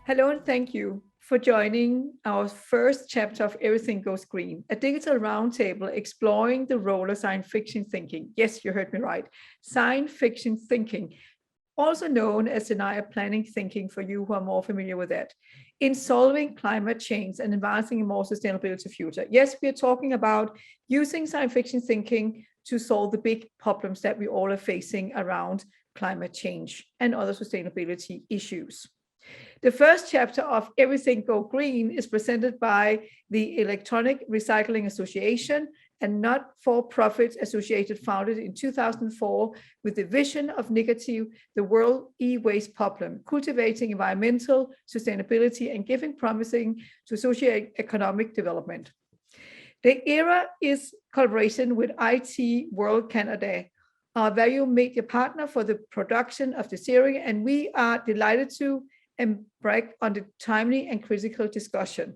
Hello and thank you for joining our first chapter of Everything Goes Green, a digital roundtable exploring the role of science fiction thinking. Yes, you heard me right. Science fiction thinking, also known as scenario planning thinking for you who are more familiar with that, in solving climate change and advancing a more sustainability future. Yes, we are talking about using science fiction thinking to solve the big problems that we all are facing around climate change and other sustainability issues. The first chapter of Everything Go Green is presented by the Electronic Recycling Association, a not-for-profit association founded in 2004 with the vision of negative the world e-waste problem, cultivating environmental sustainability and giving promising to socio-economic development. The era is collaboration with IT World Canada, our value media partner for the production of the series, and we are delighted to embark on the timely and critical discussion.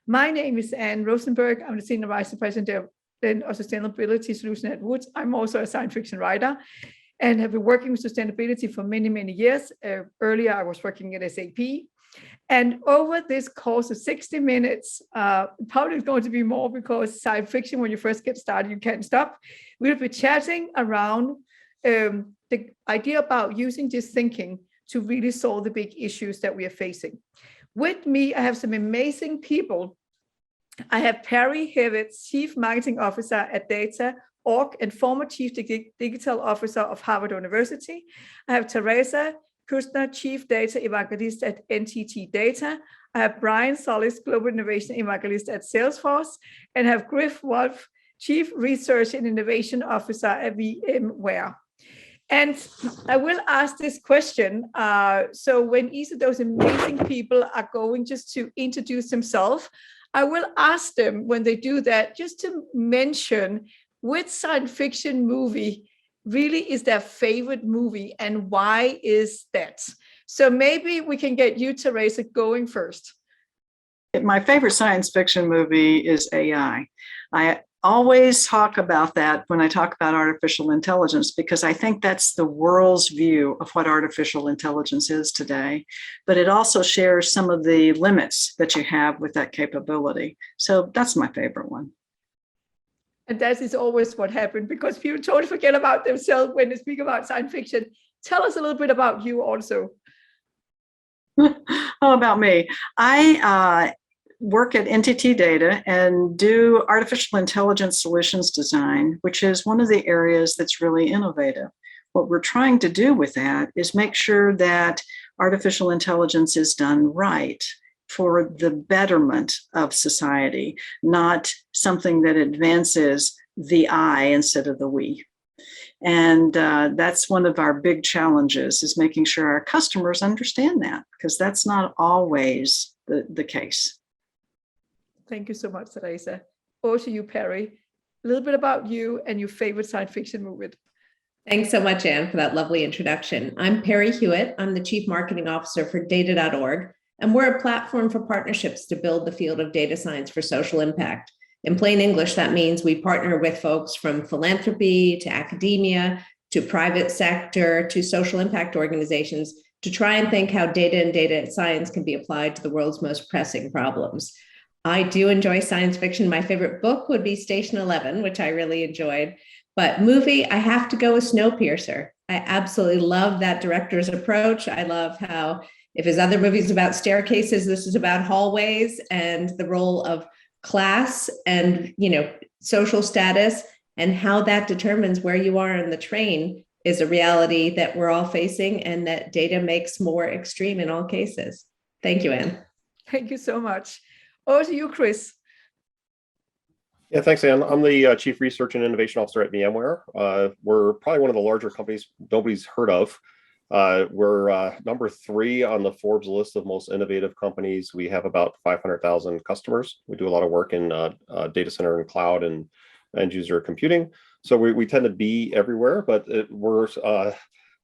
My name is Anne Rosenberg. I'm the Senior Vice President of Sustainability Solutions at Woods. I'm also a science fiction writer and have been working with sustainability for many, many years. Earlier, I was working at SAP. And over this course of 60 minutes, probably it's going to be more because science fiction, when you first get started, you can't stop. We'll be chatting around the idea about using this thinking to really solve the big issues that we are facing. With me, I have some amazing people. I have Perry Hewitt, Chief Marketing Officer at Data.org and former Chief Digital Officer of Harvard University. I have Theresa Kushner, Chief Data Evangelist at NTT Data. I have Brian Solis, Global Innovation Evangelist at Salesforce, and I have Chris Wolf, Chief Research and Innovation Officer at VMware. And I will ask this question. So when each of those amazing people are going just to introduce themselves, I will ask them when they do that, just to mention which science fiction movie really is their favorite movie and why is that? So maybe we can get you, Theresa, going first. My favorite science fiction movie is AI. I always talk about that when I talk about artificial intelligence, because I think that's the world's view of what artificial intelligence is today. But it also shares some of the limits that you have with that capability. So that's my favorite one. And that is always what happened, because people totally forget about themselves when they speak about science fiction. Tell us a little bit about you also. About me. I work at NTT Data and do artificial intelligence solutions design, which is one of the areas that's really innovative. What we're trying to do with that is make sure that artificial intelligence is done right for the betterment of society, not something that advances the I instead of the we. And that's one of our big challenges, is making sure our customers understand that, because that's not always the case. Thank you so much, Theresa. Over to you, Perry. A little bit about you and your favorite science fiction movie. Thanks so much, Anne, for that lovely introduction. I'm Perry Hewitt. I'm the Chief Marketing Officer for Data.org, and we're a platform for partnerships to build the field of data science for social impact. In plain English, that means we partner with folks from philanthropy to academia to private sector to social impact organizations to try and think how data and data science can be applied to the world's most pressing problems. I do enjoy science fiction. My favorite book would be Station 11, which I really enjoyed. But movie, I have to go with Snowpiercer. I absolutely love that director's approach. I love how, if his other movies about staircases, this is about hallways and the role of class and, social status, and how that determines where you are in the train is a reality that we're all facing and that data makes more extreme in all cases. Thank you, Anne. Thank you so much. Over to you, Chris. Yeah, thanks, Anne. I'm the Chief Research and Innovation Officer at VMware. We're probably one of the larger companies nobody's heard of. We're number 3 on the Forbes list of most innovative companies. We have about 500,000 customers. We do a lot of work in data center and cloud and end user computing. So we tend to be everywhere, but we're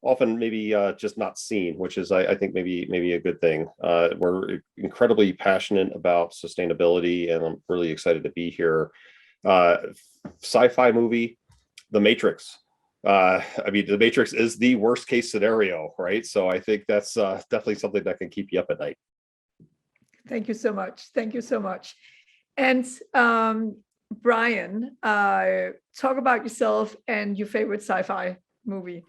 often maybe just not seen, which is, I think, maybe a good thing. We're incredibly passionate about sustainability, and I'm really excited to be here. Sci-fi movie, The Matrix. The Matrix is the worst case scenario, right? So I think that's definitely something that can keep you up at night. Thank you so much. Thank you so much. And Brian, talk about yourself and your favorite sci-fi movie.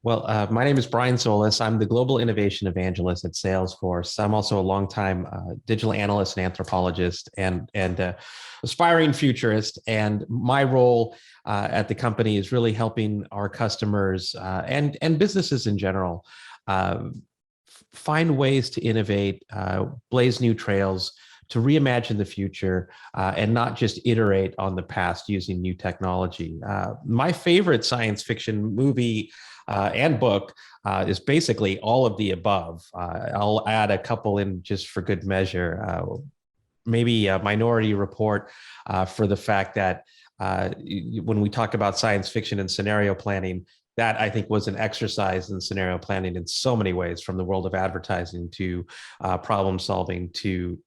Well, my name is Brian Solis. I'm the Global Innovation Evangelist at Salesforce. I'm also a longtime digital analyst and anthropologist and aspiring futurist. And my role at the company is really helping our customers and businesses in general find ways to innovate, blaze new trails, to reimagine the future and not just iterate on the past using new technology. My favorite science fiction movie and book is basically all of the above. I'll add a couple in just for good measure. Maybe a Minority Report for the fact that when we talk about science fiction and scenario planning, that I think was an exercise in scenario planning in so many ways, from the world of advertising to problem solving to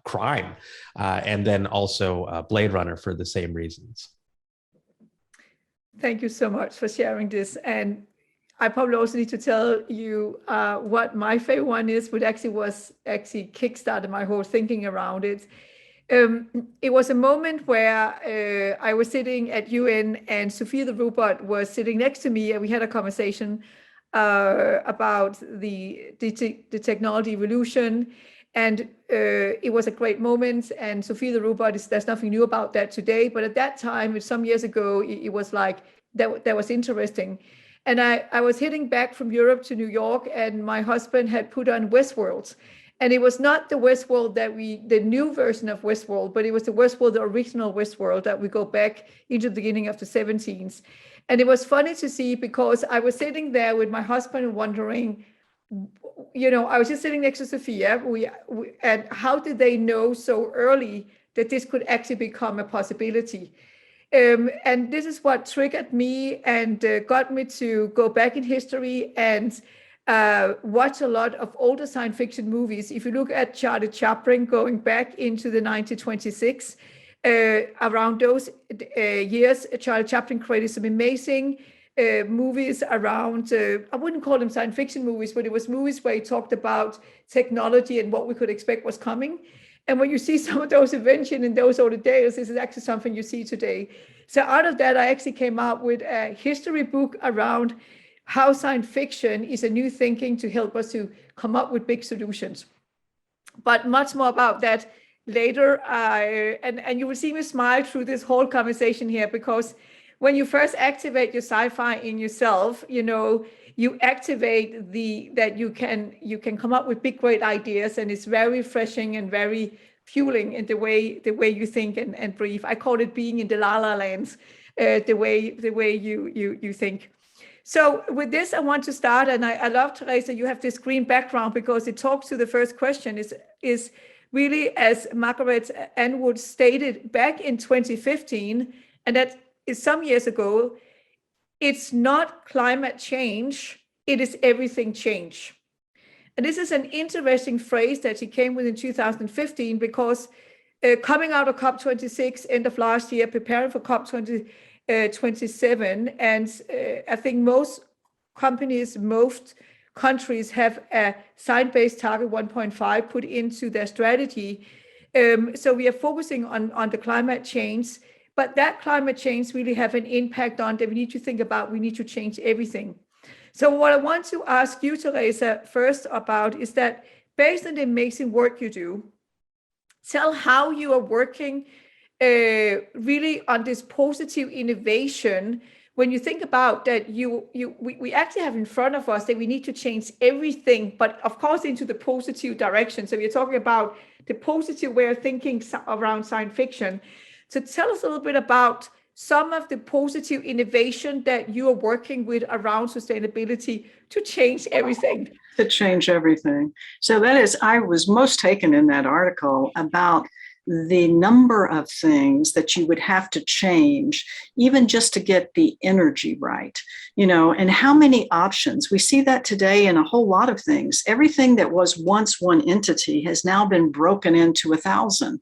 crime, and then also Blade Runner for the same reasons. Thank you so much for sharing this. And I probably also need to tell you what my favorite one is, which was kickstarted my whole thinking around it. It was a moment where I was sitting at UN and Sophia the robot was sitting next to me, and we had a conversation about the technology evolution. And it was a great moment. And Sophia the robot there's nothing new about that today. But at that time, some years ago, it was like that was interesting. And I was heading back from Europe to New York, and my husband had put on Westworld. And it was not the Westworld the new version of Westworld, but it was the Westworld, the original Westworld that we go back into the beginning of the 17s. And it was funny to see, because I was sitting there with my husband wondering, I was just sitting next to Sophia, and how did they know so early that this could actually become a possibility? And this is what triggered me and got me to go back in history and watch a lot of older science fiction movies. If you look at Charlie Chaplin, going back into the 1926, around those years, Charlie Chaplin created some amazing movies around, I wouldn't call them science fiction movies, but it was movies where he talked about technology and what we could expect was coming. And when you see some of those inventions in those older days, this is actually something you see today. So out of that, I actually came up with a history book around how science fiction is a new thinking to help us to come up with big solutions. But much more about that later. And you will see me smile through this whole conversation here, because when you first activate your sci-fi in yourself, you activate that you can come up with big, great ideas, and it's very refreshing and very fueling in the way you think and breathe. I call it being in the la la lands, the way you think. So with this, I want to start, and I love, Theresa, you have this green background, because it talks to the first question is really, as Margaret Atwood stated back in 2015, and that is some years ago, it's not climate change, it is everything change. And this is an interesting phrase that she came with in 2015, because coming out of COP26 end of last year, preparing for COP27, and I think most countries have a science-based target 1.5 put into their strategy. So we are focusing on the climate change. But that climate change really have an impact on that we need to think about. We need to change everything. So what I want to ask you, Theresa, first about is that, based on the amazing work you do, tell how you are working really on this positive innovation. When you think about that, we actually have in front of us that we need to change everything, but of course into the positive direction. So we're talking about the positive way of thinking around science fiction. So tell us a little bit about some of the positive innovation that you are working with around sustainability to change everything. To change everything. So that is, I was most taken in that article about the number of things that you would have to change, even just to get the energy right, and how many options. We see that today in a whole lot of things. Everything that was once one entity has now been broken into 1,000.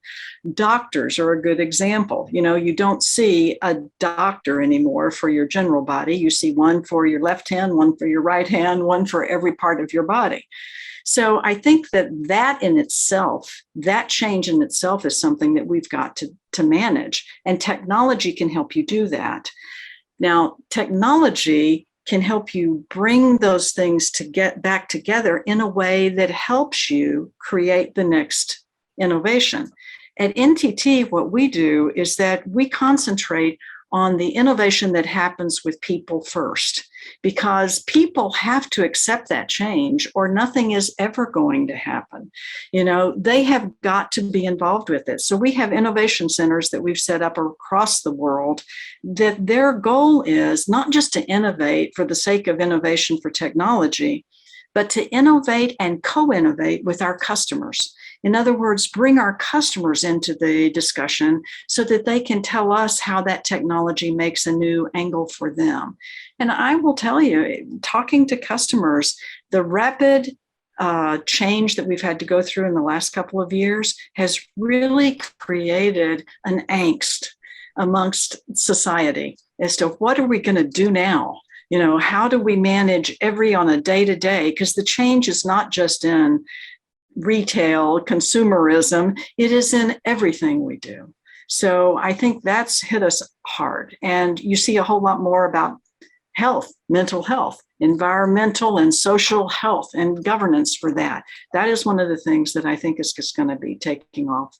Doctors are a good example. You don't see a doctor anymore for your general body. You see one for your left hand, one for your right hand, one for every part of your body. So I think that in itself, that change in itself is something that we've got to manage. And technology can help you do that. Now, technology can help you bring those things to get back together in a way that helps you create the next innovation. At NTT, what we do is that we concentrate on the innovation that happens with people first, because people have to accept that change or nothing is ever going to happen. They have got to be involved with it. So we have innovation centers that we've set up across the world that their goal is not just to innovate for the sake of innovation for technology, but to innovate and co-innovate with our customers. In other words, bring our customers into the discussion so that they can tell us how that technology makes a new angle for them. And I will tell you, talking to customers, the rapid change that we've had to go through in the last couple of years has really created an angst amongst society as to what are we going to do now? How do we manage on a day-to-day? Because the change is not just in retail, consumerism, it is in everything we do. So I think that's hit us hard. And you see a whole lot more about health, mental health, environmental and social health and governance for that. That is one of the things that I think is just going to be taking off.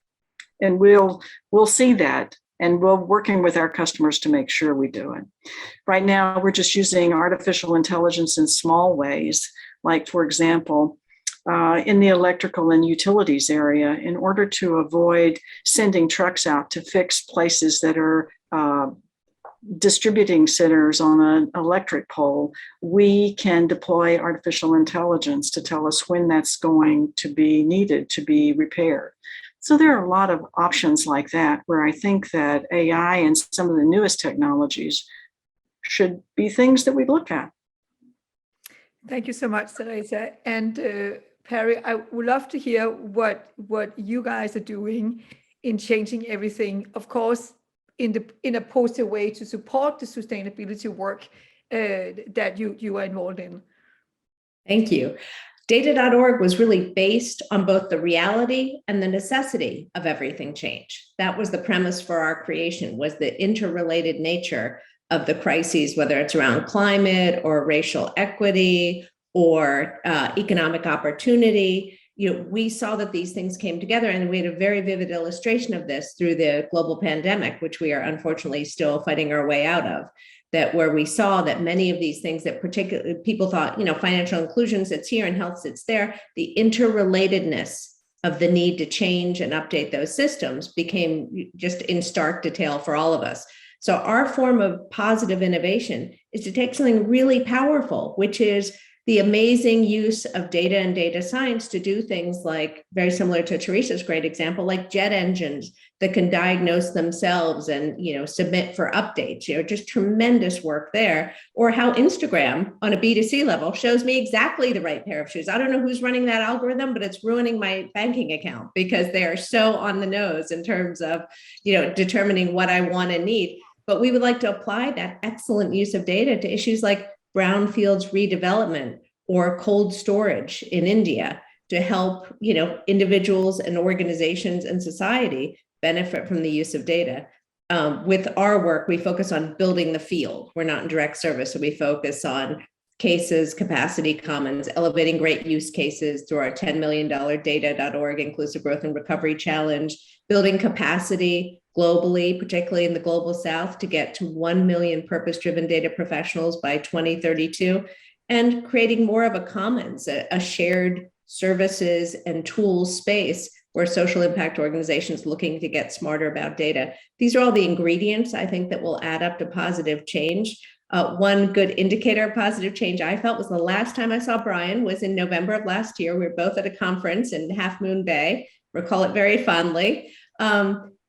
And we'll see that. And we're working with our customers to make sure we do it. Right now, we're just using artificial intelligence in small ways, like, for example, in the electrical and utilities area, in order to avoid sending trucks out to fix places that are distributing centers on an electric pole, we can deploy artificial intelligence to tell us when that's going to be needed to be repaired. So there are a lot of options like that where I think that AI and some of the newest technologies should be things that we look at. Thank you so much, Theresa. And Perry, I would love to hear what you guys are doing in changing everything, of course, in a positive way to support the sustainability work that you are involved in. Thank you. Data.org was really based on both the reality and the necessity of everything change. That was the premise for our creation, was the interrelated nature of the crises, whether it's around climate or racial equity or economic opportunity. We saw that these things came together, and we had a very vivid illustration of this through the global pandemic, which we are unfortunately still fighting our way out of. That where we saw that many of these things that particularly people thought, financial inclusion sits here and health sits there, the interrelatedness of the need to change and update those systems became just in stark detail for all of us. So our form of positive innovation is to take something really powerful, which is the amazing use of data and data science to do things like, very similar to Theresa's great example, like jet engines that can diagnose themselves and submit for updates, just tremendous work there. Or how Instagram on a B2C level shows me exactly the right pair of shoes. I don't know who's running that algorithm, but it's ruining my banking account because they are so on the nose in terms of determining what I want and need. But we would like to apply that excellent use of data to issues like brownfields redevelopment or cold storage in India to help, individuals and organizations and society benefit from the use of data. With our work, we focus on building the field. We're not in direct service, so we focus on cases, capacity commons, elevating great use cases through our $10 million data.org Inclusive Growth and Recovery Challenge, building capacity globally, particularly in the global South, to get to 1 million purpose-driven data professionals by 2032, and creating more of a commons, a shared services and tools space where social impact organizations looking to get smarter about data. These are all the ingredients, I think, that will add up to positive change. One good indicator of positive change I felt was the last time I saw Brian was in November of last year. We were both at a conference in Half Moon Bay, recall it very fondly.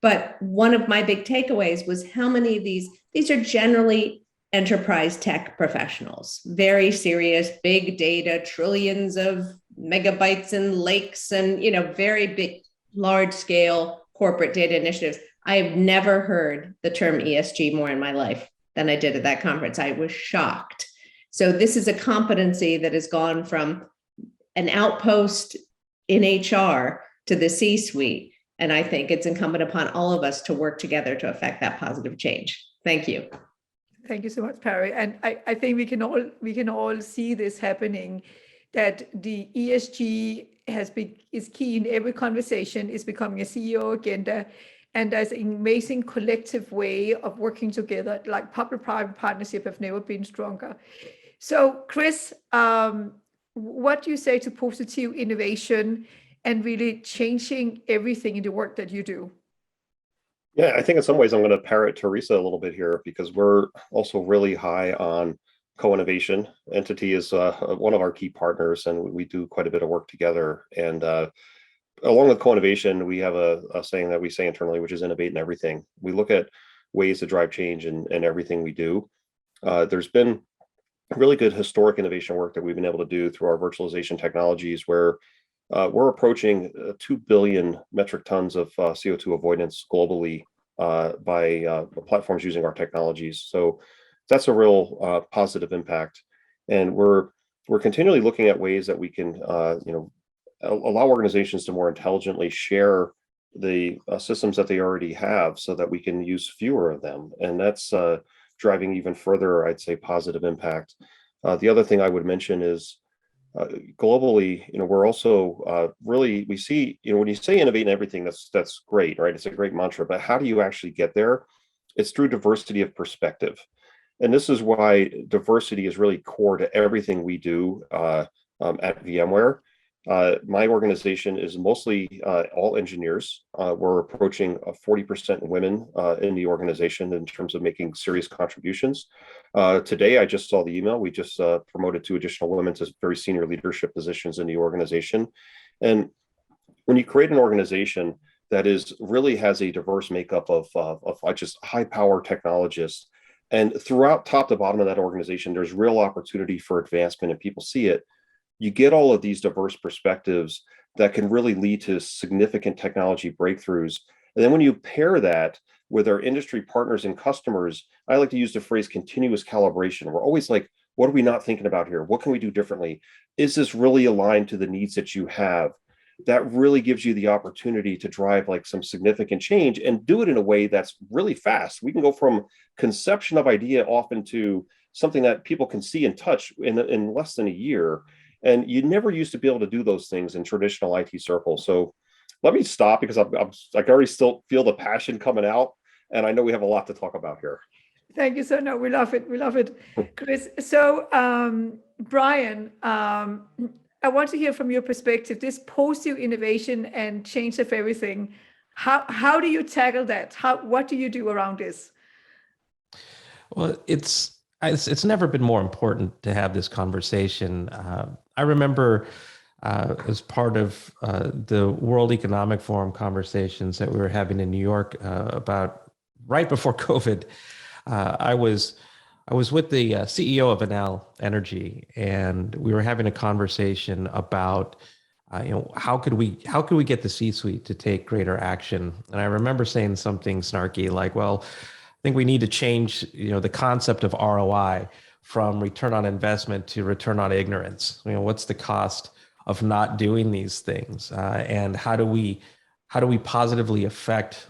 But one of my big takeaways was how many of these are generally enterprise tech professionals, very serious, big data, trillions of megabytes and lakes and, very big, large scale corporate data initiatives. I have never heard the term ESG more in my life than I did at that conference. I was shocked. So this is a competency that has gone from an outpost in HR to the C-suite. And I think it's incumbent upon all of us to work together to affect that positive change. Thank you. Thank you so much, Perry. And I think we can all see this happening, that the ESG is key in every conversation, is becoming a CEO agenda. And there's an amazing collective way of working together, like public-private partnership have never been stronger. So Chris, what do you say to positive innovation and really changing everything in the work that you do? Yeah, I think in some ways I'm going to parrot Theresa a little bit here, because we're also really high on co-innovation. Entity is one of our key partners, and we do quite a bit of work together. And along with co-innovation, we have a saying that we say internally, which is innovate in everything. We look at ways to drive change in everything we do. There's been really good historic innovation work that we've been able to do through our virtualization technologies, where we're approaching 2 billion metric tons of CO2 avoidance globally by platforms using our technologies. So that's a real positive impact. And we're continually looking at ways that we can allow organizations to more intelligently share the systems that they already have, so that we can use fewer of them. And that's driving even further, I'd say, positive impact. The other thing I would mention is globally, we're also we see, when you say innovate in everything, that's great, right? It's a great mantra, but how do you actually get there? It's through diversity of perspective. And this is why diversity is really core to everything we do at VMware. My organization is mostly all engineers. We're approaching 40% women in the organization in terms of making serious contributions. Today, I just saw the email. We just promoted 2 additional women to very senior leadership positions in the organization. And when you create an organization that really has a diverse makeup of just high power technologists, and throughout top to bottom of that organization, there's real opportunity for advancement, and people see it. You get all of these diverse perspectives that can really lead to significant technology breakthroughs. And then when you pair that with our industry partners and customers, I like to use the phrase continuous calibration. We're always like, what are we not thinking about here? What can we do differently? Is this really aligned to the needs that you have? That really gives you the opportunity to drive like some significant change, and do it in a way that's really fast. We can go from conception of idea often to something that people can see and touch in less than a year. And you never used to be able to do those things in traditional IT circles. So let me stop, because I can already still feel the passion coming out. And I know we have a lot to talk about here. Thank you. So no, we love it. We love it, Chris. So Brian, I want to hear from your perspective, this positive innovation and change of everything. How do you tackle that? What do you do around this? Well, it's never been more important to have this conversation. I remember as part of the World Economic Forum conversations that we were having in New York about right before COVID, I was with the CEO of Enel Energy, and we were having a conversation about how could we get the C-suite to take greater action. And I remember saying something snarky like, well, I think we need to change, the concept of ROI from return on investment to return on ignorance. What's the cost of not doing these things, and how do we positively affect,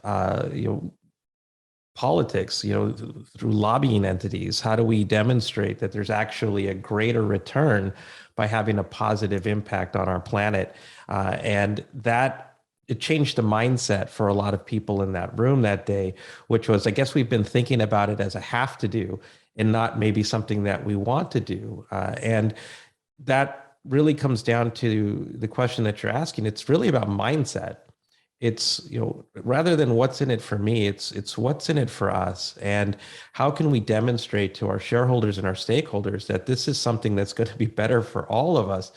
politics, through lobbying entities? How do we demonstrate that there's actually a greater return by having a positive impact on our planet? And that it changed the mindset for a lot of people in that room that day, which was, I guess we've been thinking about it as a have to do and not maybe something that we want to do. And that really comes down to the question that you're asking. It's really about mindset. It's, rather than what's in it for me, it's what's in it for us. And how can we demonstrate to our shareholders and our stakeholders that this is something that's going to be better for all of us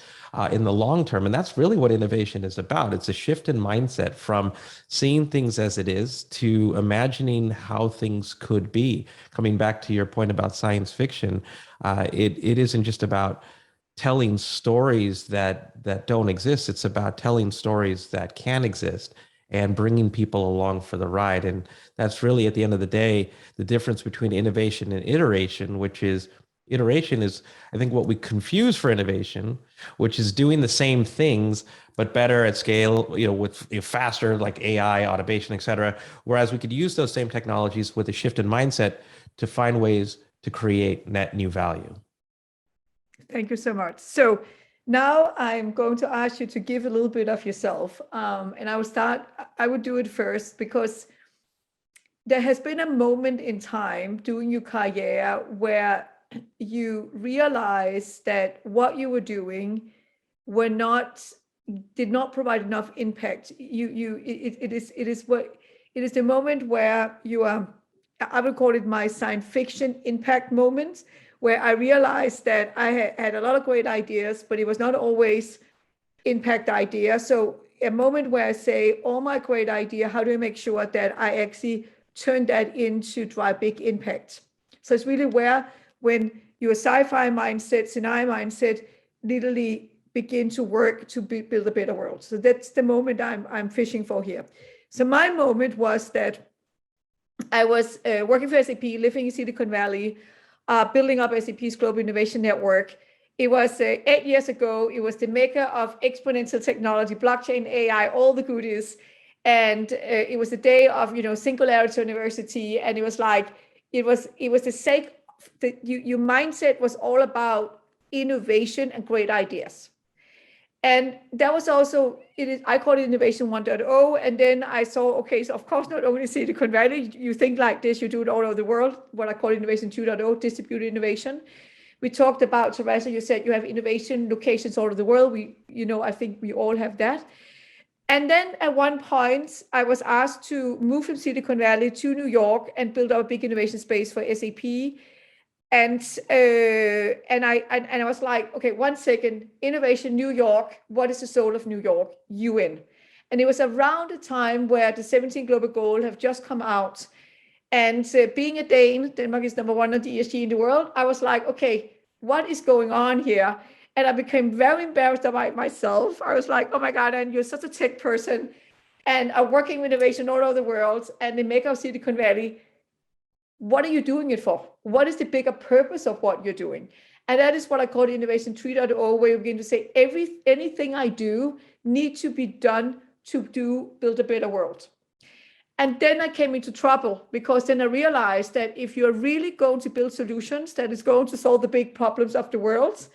in the long term? And that's really what innovation is about. It's a shift in mindset from seeing things as it is to imagining how things could be. Coming back to your point about science fiction, it isn't just about telling stories that don't exist. It's about telling stories that can exist and bringing people along for the ride. And that's really, at the end of the day, the difference between innovation and iteration, which is iteration is, I think, what we confuse for innovation, which is doing the same things but better at scale, with faster, like AI, automation, et cetera. Whereas we could use those same technologies with a shift in mindset to find ways to create net new value. Thank you so much. So now I'm going to ask you to give a little bit of yourself. And I would do it first because there has been a moment in time during your career where you realize that what you were doing did not provide enough impact. It is the moment where you are, I would call it my science fiction impact moment, where I realized that I had a lot of great ideas, but it was not always impact idea. So a moment where I say, all my great idea, how do I make sure that I actually turn that into drive big impact? So it's really where, when your sci-fi mindset, scenario mindset, literally begin to work to build a better world. So that's the moment I'm fishing for here. So my moment was that I was working for SAP, living in Silicon Valley, building up SAP's Global Innovation Network. It was 8 years ago. It was the maker of exponential technology, blockchain, AI, all the goodies. And it was the day of, Singularity University. And it was like, it was the sake, your mindset was all about innovation and great ideas. And that was also, I call it Innovation 1.0. And then I saw, okay, so of course, not only Silicon Valley, you think like this, you do it all over the world, what I call Innovation 2.0, distributed innovation. We talked about, Theresa, you said you have innovation locations all over the world. I think we all have that. And then at one point, I was asked to move from Silicon Valley to New York and build up a big innovation space for SAP. And I was like, okay, 1 second, innovation, New York. What is the soul of New York? UN. And it was around the time where the 17 Global Goals have just come out. And being a Dane, Denmark is number 1 on the ESG in the world. I was like, okay, what is going on here? And I became very embarrassed about myself. I was like, oh my God, and you're such a tech person and are working with innovation all over the world and the maker of Silicon Valley. What are you doing it for? What is the bigger purpose of what you're doing? And that is what I call Innovation 3.0, where you begin to say anything I do needs to be done to build a better world. And then I came into trouble because then I realized that if you're really going to build solutions that is going to solve the big problems of the world,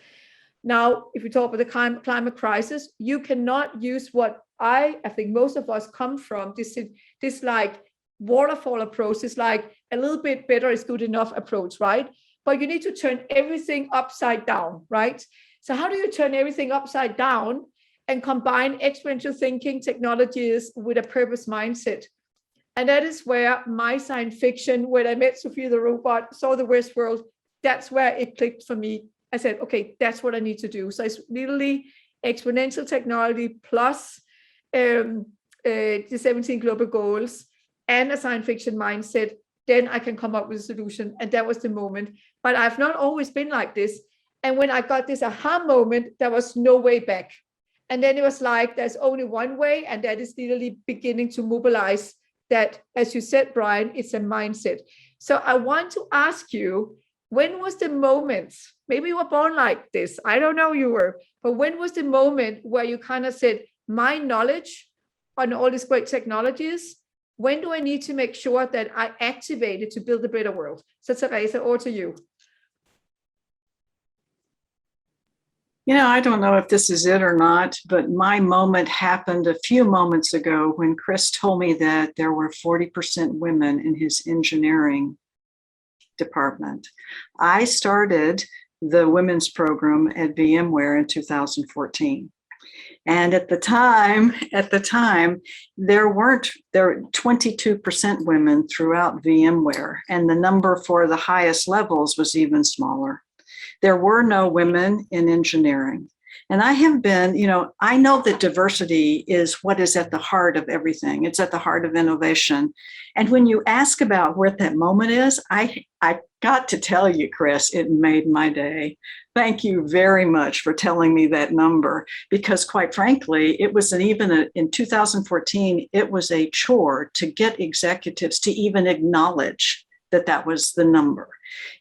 now, if we talk about the climate crisis, you cannot use what I think most of us come from, this like waterfall approach, this like a little bit better is good enough approach, right? But you need to turn everything upside down, right? So how do you turn everything upside down and combine exponential thinking technologies with a purpose mindset? And that is where my science fiction, when I met Sophia the robot, saw the Westworld, that's where it clicked for me. I said, okay, that's what I need to do. So it's literally exponential technology plus the 17 global goals and a science fiction mindset. Then I can come up with a solution. And that was the moment. But I've not always been like this. And when I got this aha moment, there was no way back. And then it was like, there's only one way. And that is literally beginning to mobilize that, as you said, Brian, it's a mindset. So I want to ask you, when was the moment, maybe you were born like this, I don't know you were, but when was the moment where you kind of said, my knowledge on all these great technologies, when do I need to make sure that I activate it to build a better world? So Theresa, over to you. I don't know if this is it or not, but my moment happened a few moments ago when Chris told me that there were 40% women in his engineering department. I started the women's program at VMware in 2014. And at the time, there were 22% women throughout VMware, and the number for the highest levels was even smaller. There were no women in engineering. And I have been, I know that diversity is what is at the heart of everything. It's at the heart of innovation. And when you ask about where that moment is, I got to tell you, Chris, it made my day. Thank you very much for telling me that number, because quite frankly, it was in 2014, it was a chore to get executives to even acknowledge that was the number.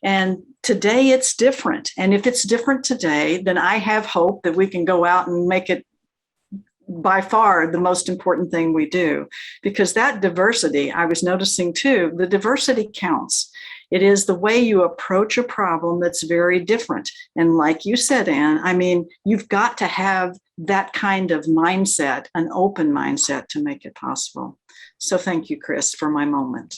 And today it's different. And if it's different today, then I have hope that we can go out and make it by far the most important thing we do, because that diversity, I was noticing too, the diversity counts. It is the way you approach a problem that's very different. And like you said, Anne, I mean, you've got to have that kind of mindset, an open mindset, to make it possible. So thank you, Chris, for my moment.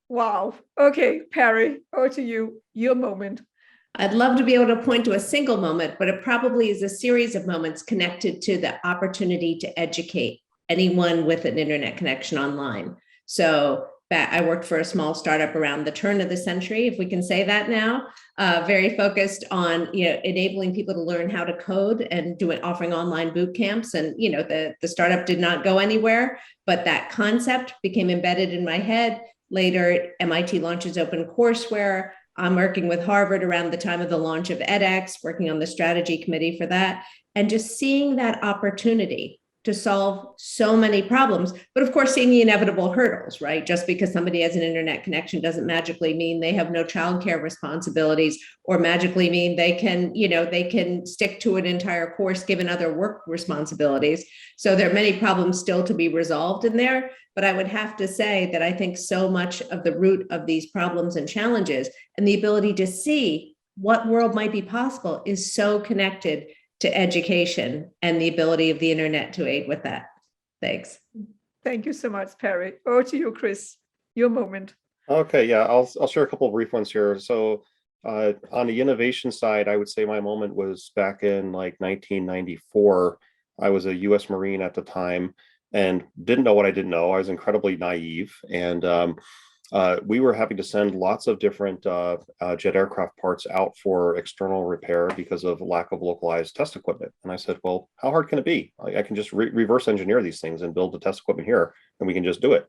Wow. Okay, Perry, over to you, your moment. I'd love to be able to point to a single moment, but it probably is a series of moments connected to the opportunity to educate anyone with an internet connection online. So I worked for a small startup around the turn of the century, if we can say that now, very focused on enabling people to learn how to code and offering online boot camps. And the startup did not go anywhere, but that concept became embedded in my head. Later, MIT launches OpenCourseWare. I'm working with Harvard around the time of the launch of edX, working on the strategy committee for that, and just seeing that opportunity to solve so many problems, but of course, seeing the inevitable hurdles, right? Just because somebody has an internet connection doesn't magically mean they have no childcare responsibilities, or magically mean they can stick to an entire course given other work responsibilities. So there are many problems still to be resolved in there, but I would have to say that I think so much of the root of these problems and challenges and the ability to see what world might be possible is so connected to education and the ability of the internet to aid with that. Thanks. Thank you so much, Perry. Over to you, Chris, your moment. Okay, yeah, I'll share a couple of brief ones here. So on the innovation side, I would say my moment was back in like 1994. I was a US Marine at the time and didn't know what I didn't know. I was incredibly naive, and we were having to send lots of different jet aircraft parts out for external repair because of lack of localized test equipment. And I said, well, how hard can it be? I can just reverse engineer these things and build the test equipment here, and we can just do it.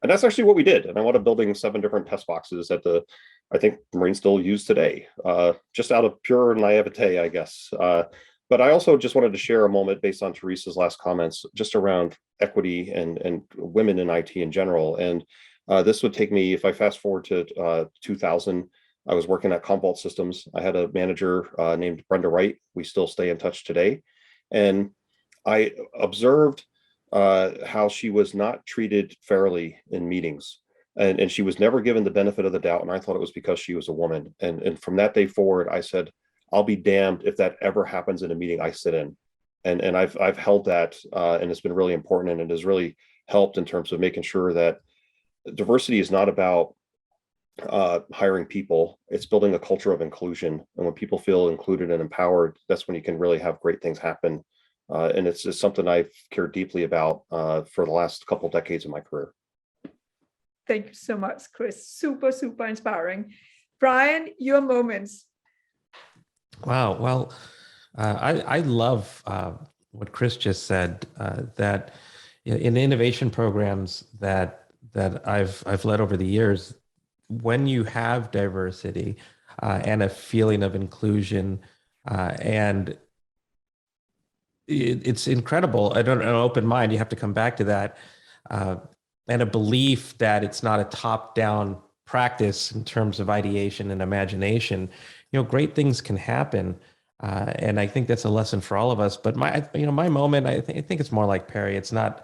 And that's actually what we did. And I wound up building 7 different test boxes that I think Marines still use today, just out of pure naivete, I guess. But I also just wanted to share a moment based on Theresa's last comments, just around equity and women in IT in general. And this would take me, if I fast forward to 2000, I was working at Commvault Systems. I had a manager named Brenda Wright. We still stay in touch today. And I observed how she was not treated fairly in meetings. And she was never given the benefit of the doubt. And I thought it was because she was a woman. And from that day forward, I said, I'll be damned if that ever happens in a meeting I sit in. And I've held that, and it's been really important, and it has really helped in terms of making sure that diversity is not about hiring people. It's building a culture of inclusion. And when people feel included and empowered, that's when you can really have great things happen. And it's something I've cared deeply about for the last couple of decades of my career. Thank you so much, Chris. Super, super inspiring. Brian, your moments. Wow. Well, I love what Chris just said, that in innovation programs that I've led over the years, when you have diversity and a feeling of inclusion, and it's incredible. An open mind, you have to come back to that, and a belief that it's not a top-down practice in terms of ideation and imagination. Great things can happen. And I think that's a lesson for all of us. But my moment, I think it's more like Perry. It's not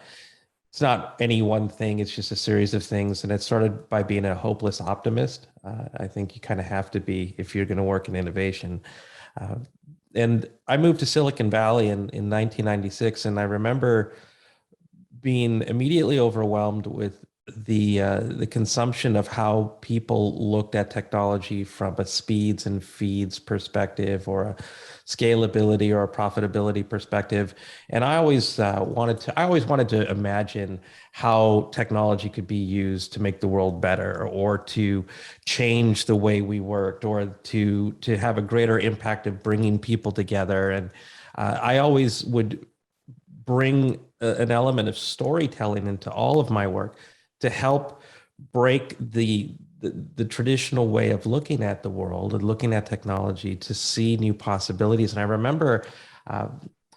any one thing. It's just a series of things. And it started by being a hopeless optimist. I think you kind of have to be if you're going to work in innovation. And I moved to Silicon Valley in 1996, and I remember being immediately overwhelmed with the consumption of how people looked at technology from a speeds and feeds perspective, or a scalability or a profitability perspective. And I always wanted to imagine how technology could be used to make the world better, or to change the way we worked, or to have a greater impact of bringing people together. And I always would bring an element of storytelling into all of my work to help break the traditional way of looking at the world and looking at technology, to see new possibilities. And I remember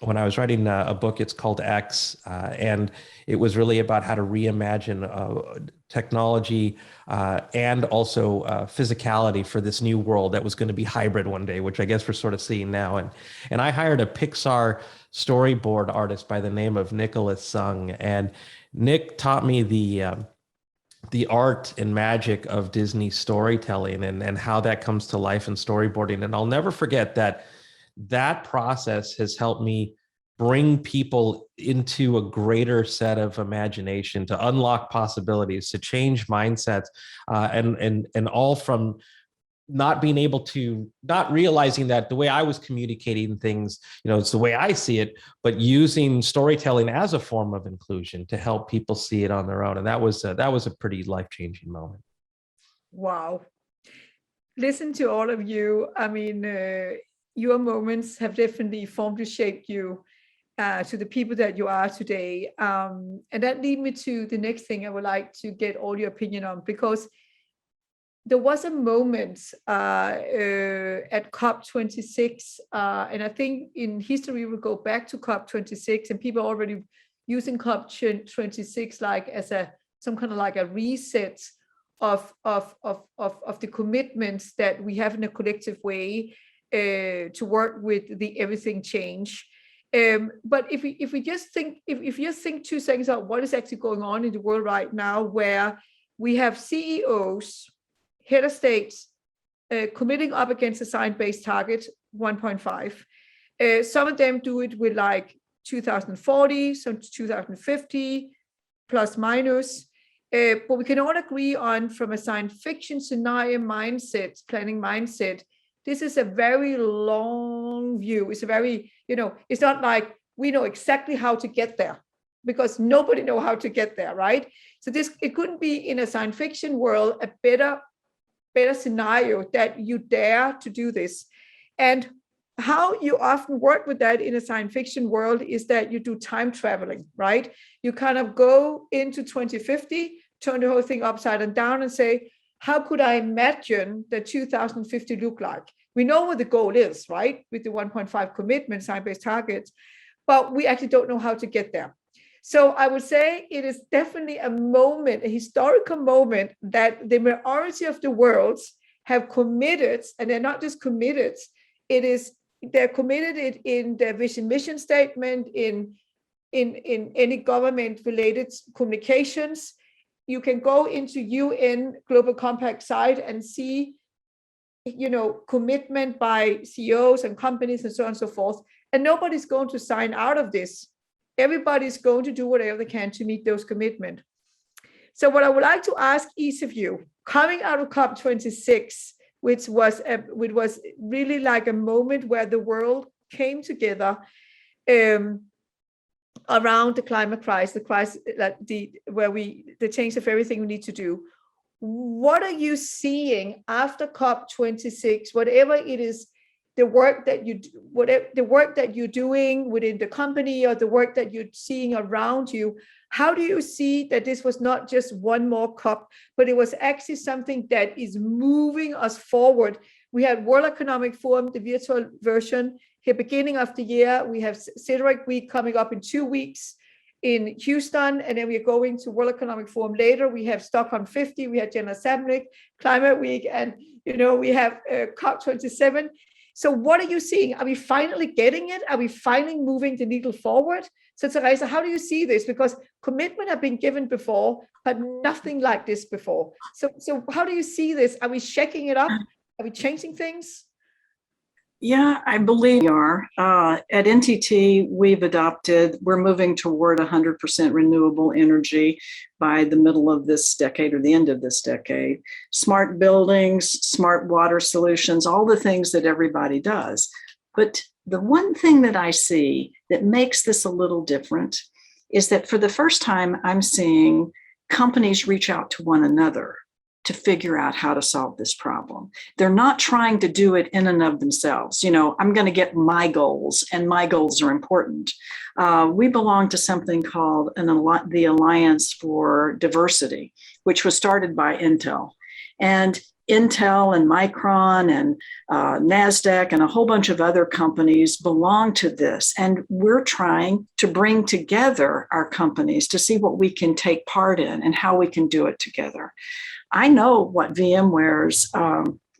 when I was writing a book. It's called X, and it was really about how to reimagine technology and also physicality for this new world that was going to be hybrid one day, which I guess we're sort of seeing now. And I hired a Pixar storyboard artist by the name of Nicholas Sung, and Nick taught me the art and magic of Disney storytelling and how that comes to life in storyboarding. And I'll never forget that process has helped me bring people into a greater set of imagination, to unlock possibilities, to change mindsets, and all from not being able to, not realizing that the way I was communicating things, it's the way I see it, but using storytelling as a form of inclusion to help people see it on their own. And that was a pretty life-changing moment. Wow. Listen to all of you. I mean, your moments have definitely formed and shaped you to the people that you are today. And that leads me to the next thing I would like to get all your opinion on, because there was a moment at COP26, and I think in history we'll go back to COP26, and people are already using COP26 like as some kind of like a reset of the commitments that we have in a collective way to work with the everything change. But if you just think 2 seconds about what is actually going on in the world right now, where we have CEOs, head of states, committing up against a science-based target 1.5. Some of them do it with like 2040, some 2050, plus minus. But we can all agree on, from a science fiction scenario mindset, planning mindset, this is a very long view. It's a very, it's not like we know exactly how to get there, because nobody knows how to get there, right? So it couldn't be in a science fiction world a better scenario that you dare to do this. And how you often work with that in a science fiction world is that you do time traveling, right? You kind of go into 2050, turn the whole thing upside and down and say, how could I imagine that 2050 look like? We know what the goal is, right? With the 1.5 commitment, science-based targets, but we actually don't know how to get there. So I would say it is definitely a moment, a historical moment, that the majority of the worlds have committed, and they're not just committed, they're committed it in their vision mission statement, in any government related communications. You can go into UN Global Compact site and see, commitment by CEOs and companies and so on and so forth. And nobody's going to sign out of this. Everybody's going to do whatever they can to meet those commitments. So what I would like to ask each of you, coming out of COP26, which was really like a moment where the world came together around the climate crisis, the change of everything we need to do. What are you seeing after COP26, whatever it is, the work that you're doing within the company, or the work that you're seeing around you? How do you see that this was not just one more COP, but it was actually something that is moving us forward? We had World Economic Forum, the virtual version, here beginning of the year. We have CEDREC Week coming up in 2 weeks in Houston, and then we are going to World Economic Forum later. We have Stockholm 50, we have General Assembly, Climate Week, and we have COP27. So what are you seeing? Are we finally getting it? Are we finally moving the needle forward? So Theresa, how do you see this? Because commitment have been given before, but nothing like this before. So how do you see this? Are we shaking it up? Are we changing things? Yeah, I believe we are. At NTT, we're moving toward 100% renewable energy by the middle of this decade or the end of this decade. Smart buildings, smart water solutions, all the things that everybody does. But the one thing that I see that makes this a little different is that for the first time, I'm seeing companies reach out to one another to figure out how to solve this problem. They're not trying to do it in and of themselves. I'm going to get my goals, and my goals are important. We belong to something called the Alliance for Diversity, which was started by Intel. And Intel and Micron and NASDAQ and a whole bunch of other companies belong to this. And we're trying to bring together our companies to see what we can take part in and how we can do it together. I know what VMware's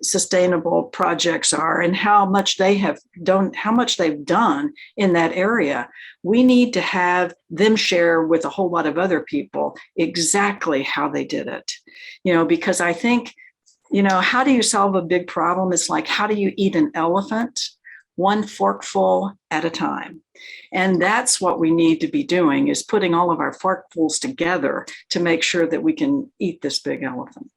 sustainable projects are and how much they've done in that area. We need to have them share with a whole lot of other people exactly how they did it. Because I think, how do you solve a big problem? It's like, how do you eat an elephant? One forkful at a time. And that's what we need to be doing, is putting all of our forkfuls together to make sure that we can eat this big elephant.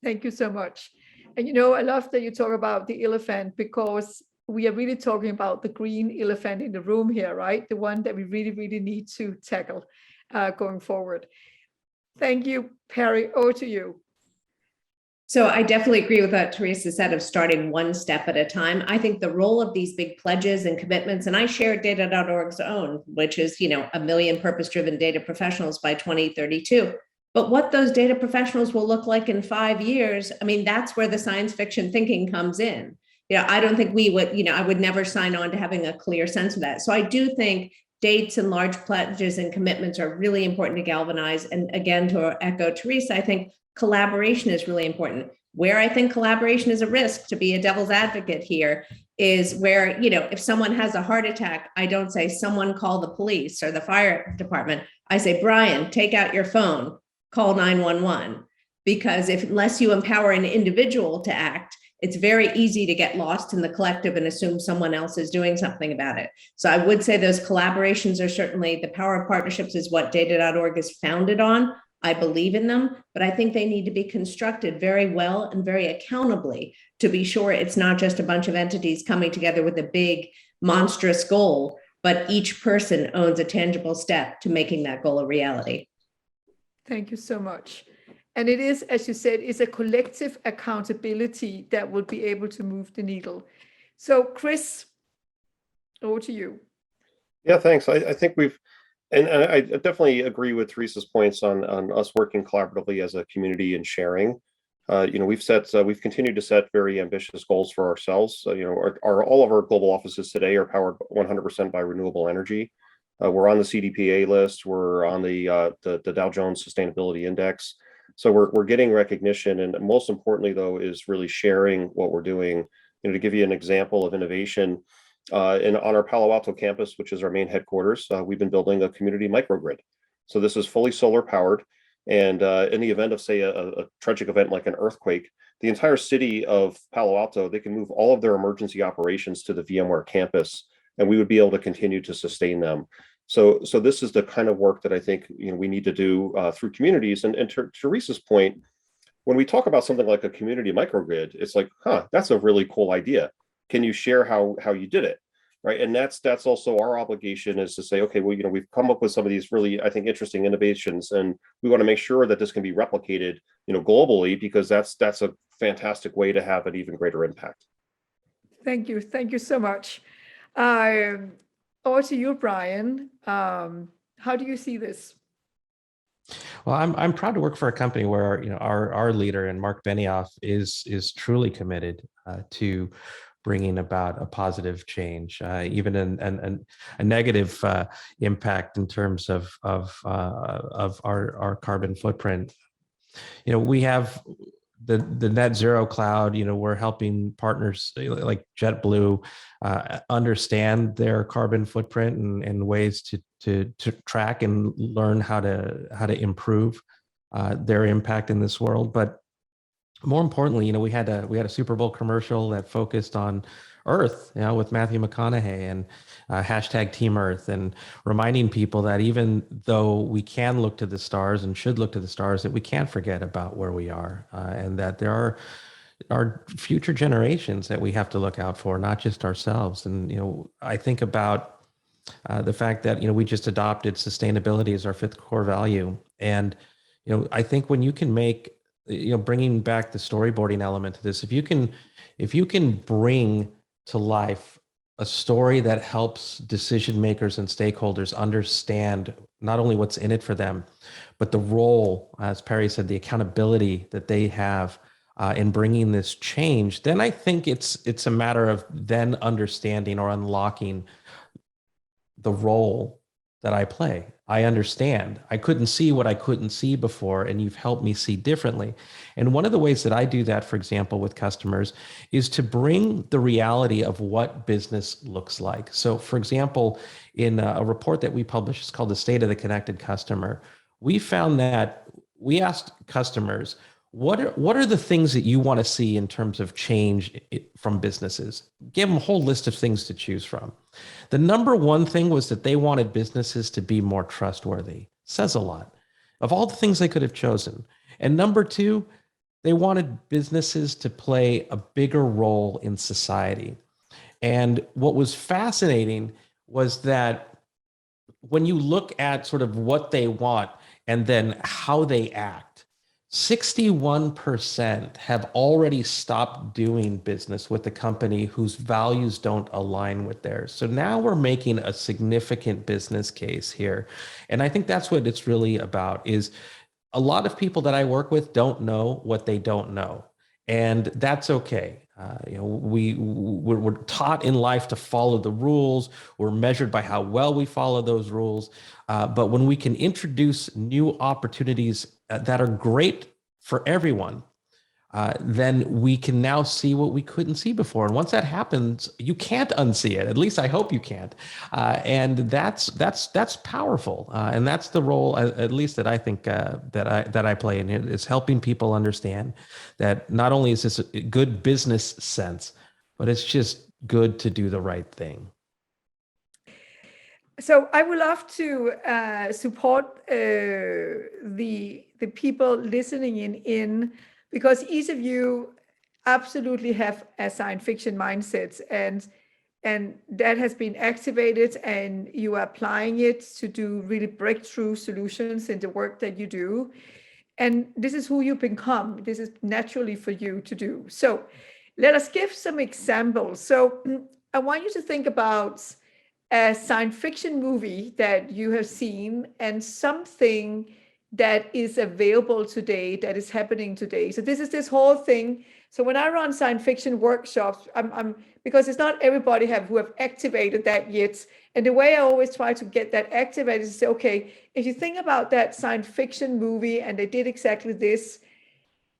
Thank you so much. And I love that you talk about the elephant, because we are really talking about the green elephant in the room here, right? The one that we really, really need to tackle going forward. Thank you, Perry. Over to you. So I definitely agree with what Theresa said of starting one step at a time. I think the role of these big pledges and commitments, and I share Data.org's own, which is, 1 million purpose-driven data professionals by 2032. But what those data professionals will look like in 5 years, that's where the science fiction thinking comes in. I don't think we would, I would never sign on to having a clear sense of that. So I do think dates and large pledges and commitments are really important to galvanize. And again, to echo Theresa, I think collaboration is really important. Where I think collaboration is a risk, to be a devil's advocate here, is where, if someone has a heart attack, I don't say someone call the police or the fire department. I say, Brian, take out your phone, call 911, because unless you empower an individual to act, it's very easy to get lost in the collective and assume someone else is doing something about it. So I would say those collaborations are certainly, the power of partnerships is what Data.org is founded on. I believe in them, but I think they need to be constructed very well and very accountably to be sure it's not just a bunch of entities coming together with a big, monstrous goal, but each person owns a tangible step to making that goal a reality. Thank you so much. And it is, as you said, it's a collective accountability that will be able to move the needle. So Chris, over to you. Yeah, thanks. I think and I definitely agree with Theresa's points on us working collaboratively as a community and sharing. We've continued to set very ambitious goals for ourselves. All of our global offices today are powered 100% by renewable energy. We're on the CDPA list. We're on the Dow Jones Sustainability Index. So we're getting recognition, and most importantly, though, is really sharing what we're doing. To give you an example of innovation, on our Palo Alto campus, which is our main headquarters, we've been building a community microgrid. So this is fully solar powered, and in the event of, say, a tragic event like an earthquake, the entire city of Palo Alto, they can move all of their emergency operations to the VMware campus, and we would be able to continue to sustain them. So this is the kind of work that I think we need to do through communities. And to Theresa's point, when we talk about something like a community microgrid, it's like, that's a really cool idea. Can you share how you did it, right? And that's also our obligation, is to say, okay, well, we've come up with some of these really, I think, interesting innovations, and we want to make sure that this can be replicated, globally, because that's a fantastic way to have an even greater impact. Thank you so much. Over to you, Brian. How do you see this? Well, I'm proud to work for a company where our leader, and Mark Benioff, is truly committed to bringing about a positive change, even a negative impact in terms of our carbon footprint. We have the net zero cloud. We're helping partners like JetBlue understand their carbon footprint and ways to track and learn how to improve their impact in this world. But more importantly, we had a Super Bowl commercial that focused on Earth, with Matthew McConaughey, and hashtag Team Earth, and reminding people that even though we can look to the stars and should look to the stars, that we can't forget about where we are, and that there are future generations that we have to look out for, not just ourselves. And I think about the fact that we just adopted sustainability as our 5th core value, and I think when you can make bringing back the storyboarding element to this, if you can bring to life a story that helps decision makers and stakeholders understand not only what's in it for them, but the role, as Perry said, the accountability that they have in bringing this change, then I think it's a matter of then understanding or unlocking the role that I play. I understand. I couldn't see what I couldn't see before, and you've helped me see differently. And one of the ways that I do that, for example, with customers, is to bring the reality of what business looks like. So, for example, in a report that we published, it's called The State of the Connected Customer, we found that we asked customers, what are the things that you want to see in terms of change from businesses? Give them a whole list of things to choose from. The number one thing was that they wanted businesses to be more trustworthy. Says a lot of all the things they could have chosen. And number two, they wanted businesses to play a bigger role in society. And what was fascinating was that when you look at sort of what they want and then how they act, 61% have already stopped doing business with the company whose values don't align with theirs. So now we're making a significant business case here. And I think that's what it's really about, is a lot of people that I work with don't know what they don't know. And that's okay. We're taught in life to follow the rules. We're measured by how well we follow those rules. But when we can introduce new opportunities that are great for everyone, then we can now see what we couldn't see before. And once that happens, you can't unsee it. At least I hope you can't. And that's powerful. And that's the role, at least that I think that I play in it, is helping people understand that not only is this a good business sense, but it's just good to do the right thing. So I would love to support the people listening in, because each of you absolutely have a science fiction mindset, and that has been activated, and you are applying it to do really breakthrough solutions in the work that you do. And this is who you become. This is naturally for you to do. So let us give some examples. So I want you to think about a science fiction movie that you have seen and something that is available today, that is happening today. So this is this whole thing. So when I run science fiction workshops, I'm because it's not everybody who have activated that yet. And the way I always try to get that activated is to say, okay, if you think about that science fiction movie and they did exactly this,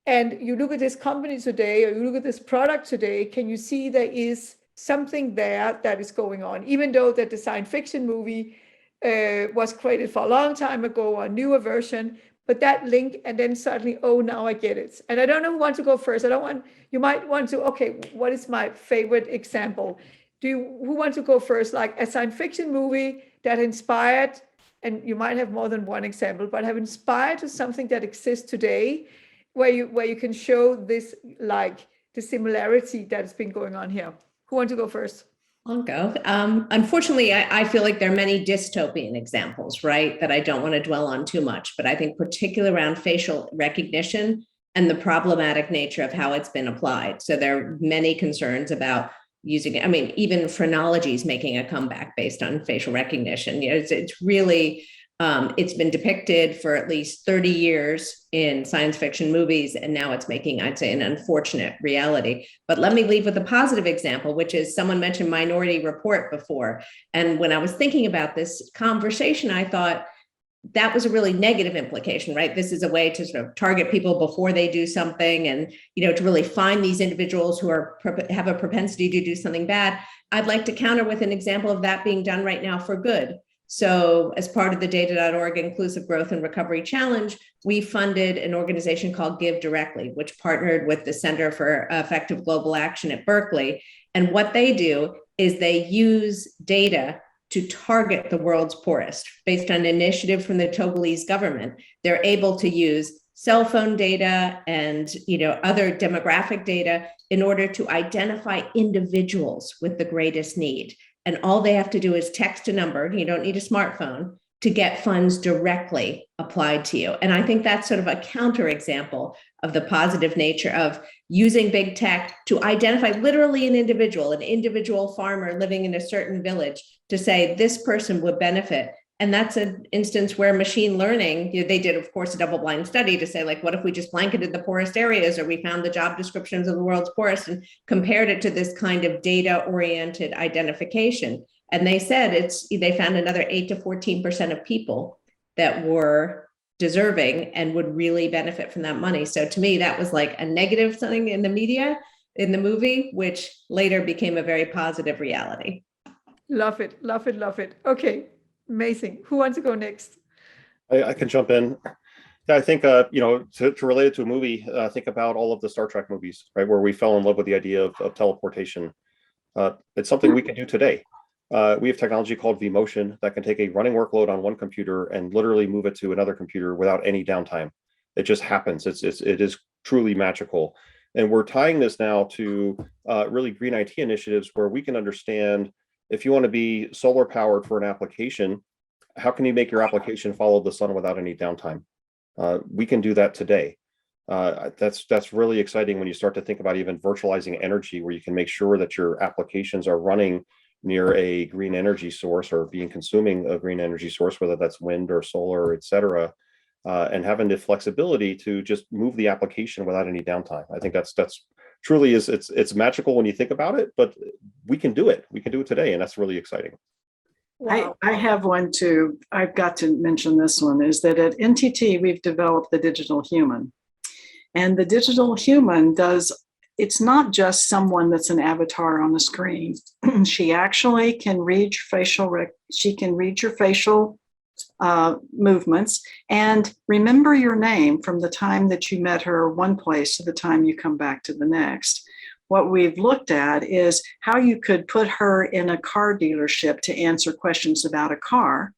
and you look at this company today, or you look at this product today, can you see there is something there that is going on, even though that the science fiction movie was created for a long time ago, or a newer version, but that link, and then suddenly, oh, now I get it. And I don't know who wants to go first. You might want to, okay, what is my favorite example? Who wants to go first? Like a science fiction movie that inspired, and you might have more than one example, but have inspired to something that exists today, where you can show this, like the similarity that has been going on here. Who wants to go first? I'll go. Unfortunately, I feel like there are many dystopian examples, right, that I don't want to dwell on too much, but I think particularly around facial recognition and the problematic nature of how it's been applied. So there are many concerns about using it. I mean, even phrenology is making a comeback based on facial recognition. It's really, it's been depicted for at least 30 years in science fiction movies, and now it's making, I'd say, an unfortunate reality. But let me leave with a positive example, which is someone mentioned Minority Report before. And when I was thinking about this conversation, I thought that was a really negative implication, right? This is a way to sort of target people before they do something, and to really find these individuals who have a propensity to do something bad. I'd like to counter with an example of that being done right now for good. So as part of the Data.org Inclusive Growth and Recovery Challenge, we funded an organization called Give Directly, which partnered with the Center for Effective Global Action at Berkeley. And what they do is they use data to target the world's poorest. Based on an initiative from the Togolese government, they're able to use cell phone data and other demographic data in order to identify individuals with the greatest need. And all they have to do is text a number. You don't need a smartphone to get funds directly applied to you. And I think that's sort of a counterexample of the positive nature of using big tech to identify literally an individual farmer living in a certain village, to say this person would benefit. And that's an instance where machine learning, they did, of course, a double-blind study to say, like, what if we just blanketed the poorest areas, or we found the job descriptions of the world's poorest and compared it to this kind of data-oriented identification. And they said they found another 8 to 14% of people that were deserving and would really benefit from that money. So to me, that was like a negative thing in the media, in the movie, which later became a very positive reality. Love it, love it, love it. Okay, amazing. Who wants to go next? I can jump in. Yeah, I think, to relate it to a movie, think about all of the Star Trek movies, right, where we fell in love with the idea of teleportation. It's something we can do today. We have technology called vMotion that can take a running workload on one computer and literally move it to another computer without any downtime. It just happens. It is truly magical. And we're tying this now to really green IT initiatives where we can understand, if you want to be solar powered for an application, how can you make your application follow the sun without any downtime? We can do that today. That's really exciting when you start to think about even virtualizing energy, where you can make sure that your applications are running near a green energy source or consuming a green energy source, whether that's wind or solar, et cetera, and having the flexibility to just move the application without any downtime. I think that's truly it's magical when you think about it, but we can do it. We can do it today, and that's really exciting. Wow. I have one too. I've got to mention this one, is that at NTT, we've developed the digital human. And the digital human it's not just someone that's an avatar on the screen. She actually can read your facial movements and remember your name from the time that you met her one place to the time you come back to the next. What we've looked at is how you could put her in a car dealership to answer questions about a car.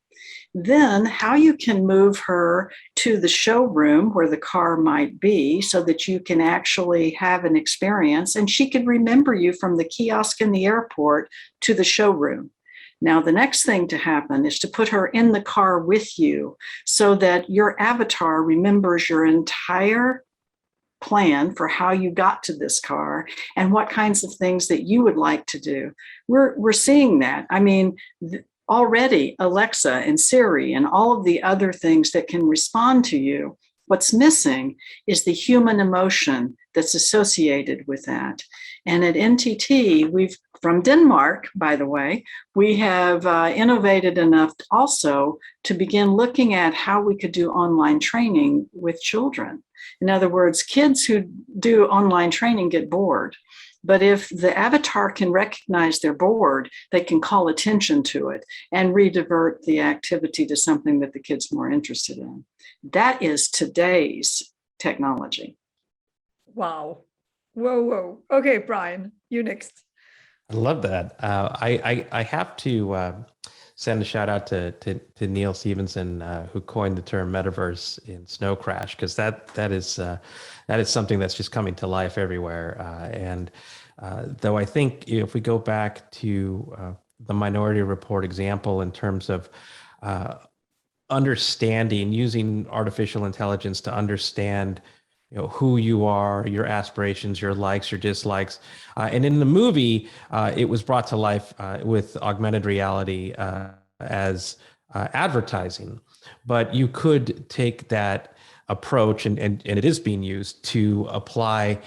Then how you can move her to the showroom where the car might be so that you can actually have an experience, and she could remember you from the kiosk in the airport to the showroom. Now, the next thing to happen is to put her in the car with you so that your avatar remembers your entire plan for how you got to this car and what kinds of things that you would like to do. We're seeing that. I mean, already Alexa and Siri and all of the other things that can respond to you. What's missing is the human emotion that's associated with that. And at NTT, from Denmark, by the way, we have innovated enough also to begin looking at how we could do online training with children. In other words, kids who do online training get bored. But if the avatar can recognize they're bored, they can call attention to it and redivert the activity to something that the kid's more interested in. That is today's technology. Wow. Whoa. Okay, Brian, you next. I love that. I have to send a shout out to Neil Stevenson, who coined the term metaverse in Snow Crash, because that is something that's just coming to life everywhere. And though I think if we go back to the Minority Report example in terms of understanding, using artificial intelligence to understand who you are, your aspirations, your likes, your dislikes. And in the movie, it was brought to life with augmented reality as advertising. But you could take that approach, and it is being used to apply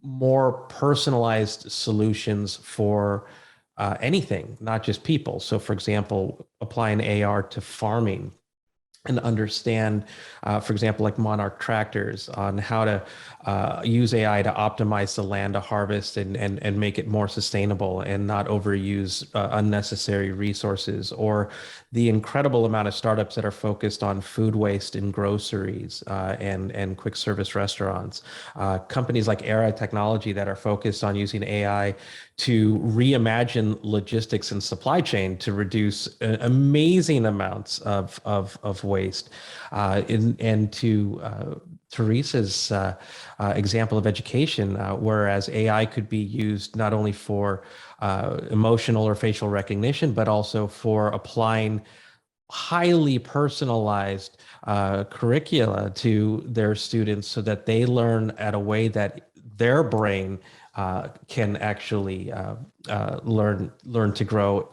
more personalized solutions for anything, not just people. So for example, applying AR to farming and understand, for example, like Monarch tractors, on how to use AI to optimize the land to harvest and make it more sustainable and not overuse unnecessary resources, or the incredible amount of startups that are focused on food waste in groceries and quick service restaurants. Companies like Era Technology that are focused on using AI to reimagine logistics and supply chain to reduce amazing amounts of waste. And to Theresa's example of education, whereas AI could be used not only for emotional or facial recognition, but also for applying highly personalized curricula to their students so that they learn at a way that their brain can actually learn to grow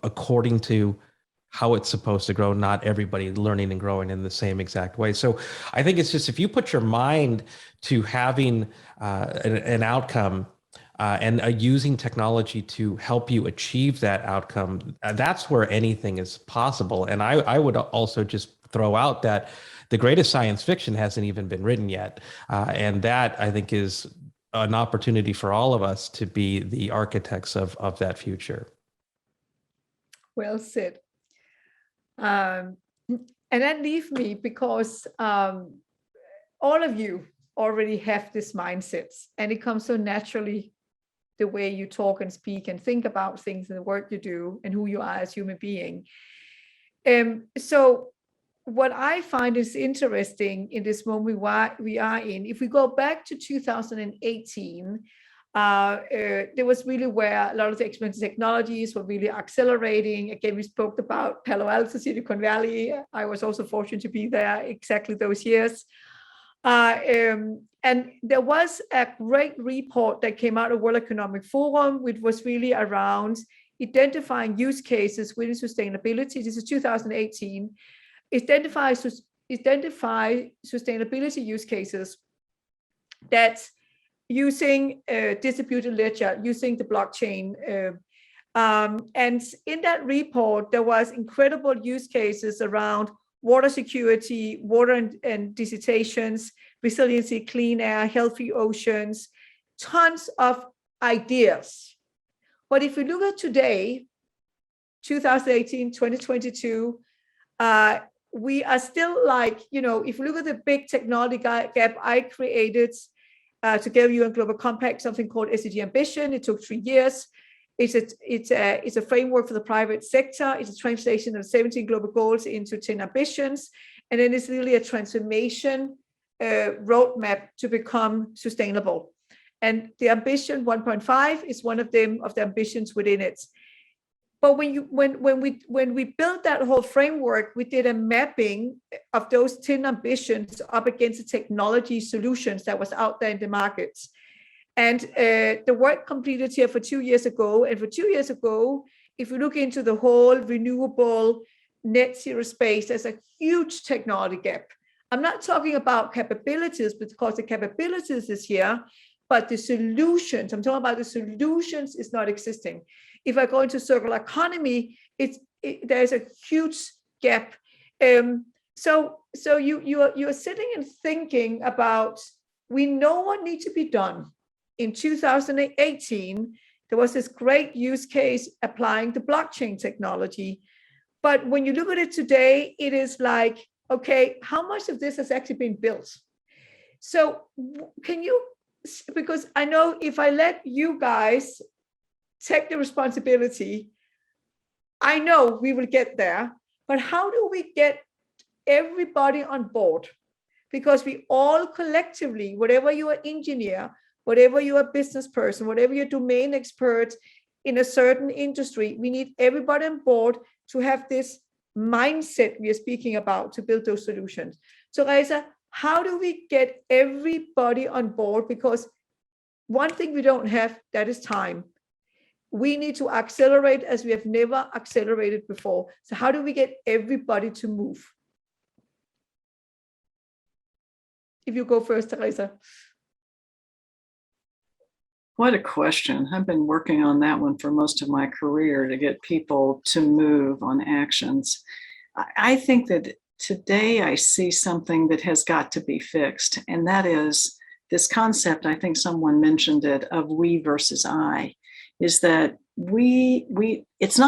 according to how it's supposed to grow, not everybody learning and growing in the same exact way. So I think it's just, if you put your mind to having an outcome and using technology to help you achieve that outcome, that's where anything is possible. And I would also just throw out that the greatest science fiction hasn't even been written yet. And that, I think, is an opportunity for all of us to be the architects of that future. Well said. And that leaves me, because all of you already have this mindset, and it comes so naturally, the way you talk and speak and think about things and the work you do and who you are as a human being. So what I find is interesting in this moment we are in, if we go back to 2018, there was really where a lot of the expensive technologies were really accelerating. Again, we spoke about Palo Alto, Silicon Valley. I was also fortunate to be there exactly those years. And there was a great report that came out of World Economic Forum, which was really around identifying use cases within sustainability. This is 2018. Identify sustainability use cases that using distributed ledger, using the blockchain. And in that report, there was incredible use cases around water security, water and dissertations, resiliency, clean air, healthy oceans, tons of ideas. But if we look at today, 2018, 2022, we are still like, if you look at the big technology gap I created together with UN Global Compact, something called SDG Ambition. It took 3 years. It's a framework for the private sector. It's a translation of 17 global goals into 10 ambitions. And then it's really a transformation roadmap to become sustainable. And the ambition 1.5 is one of the ambitions within it. But when we built that whole framework, we did a mapping of those 10 ambitions up against the technology solutions that was out there in the markets. And the work completed here for 2 years ago. And for 2 years ago, if you look into the whole renewable net zero space, there's a huge technology gap. I'm not talking about capabilities, because the capabilities is here, but the solutions, I'm talking about the solutions is not existing. If I go into circular economy, there's a huge gap. So you're sitting and thinking about, we know what needs to be done. In 2018, there was this great use case applying the blockchain technology. But when you look at it today, it is like, okay, how much of this has actually been built? So can you, because I know if I let you guys take the responsibility, I know we will get there, but how do we get everybody on board? Because we all collectively, whatever you are engineer, whatever you are a business person, whatever your domain expert in a certain industry, we need everybody on board to have this mindset we are speaking about to build those solutions. So Theresa, how do we get everybody on board? Because one thing we don't have, that is time. We need to accelerate as we have never accelerated before. So how do we get everybody to move? If you go first, Theresa. What a question. I've been working on that one for most of my career, to get people to move on actions. I think that today I see something that has got to be fixed, and that is this concept, I think someone mentioned it, of we versus I, is that it's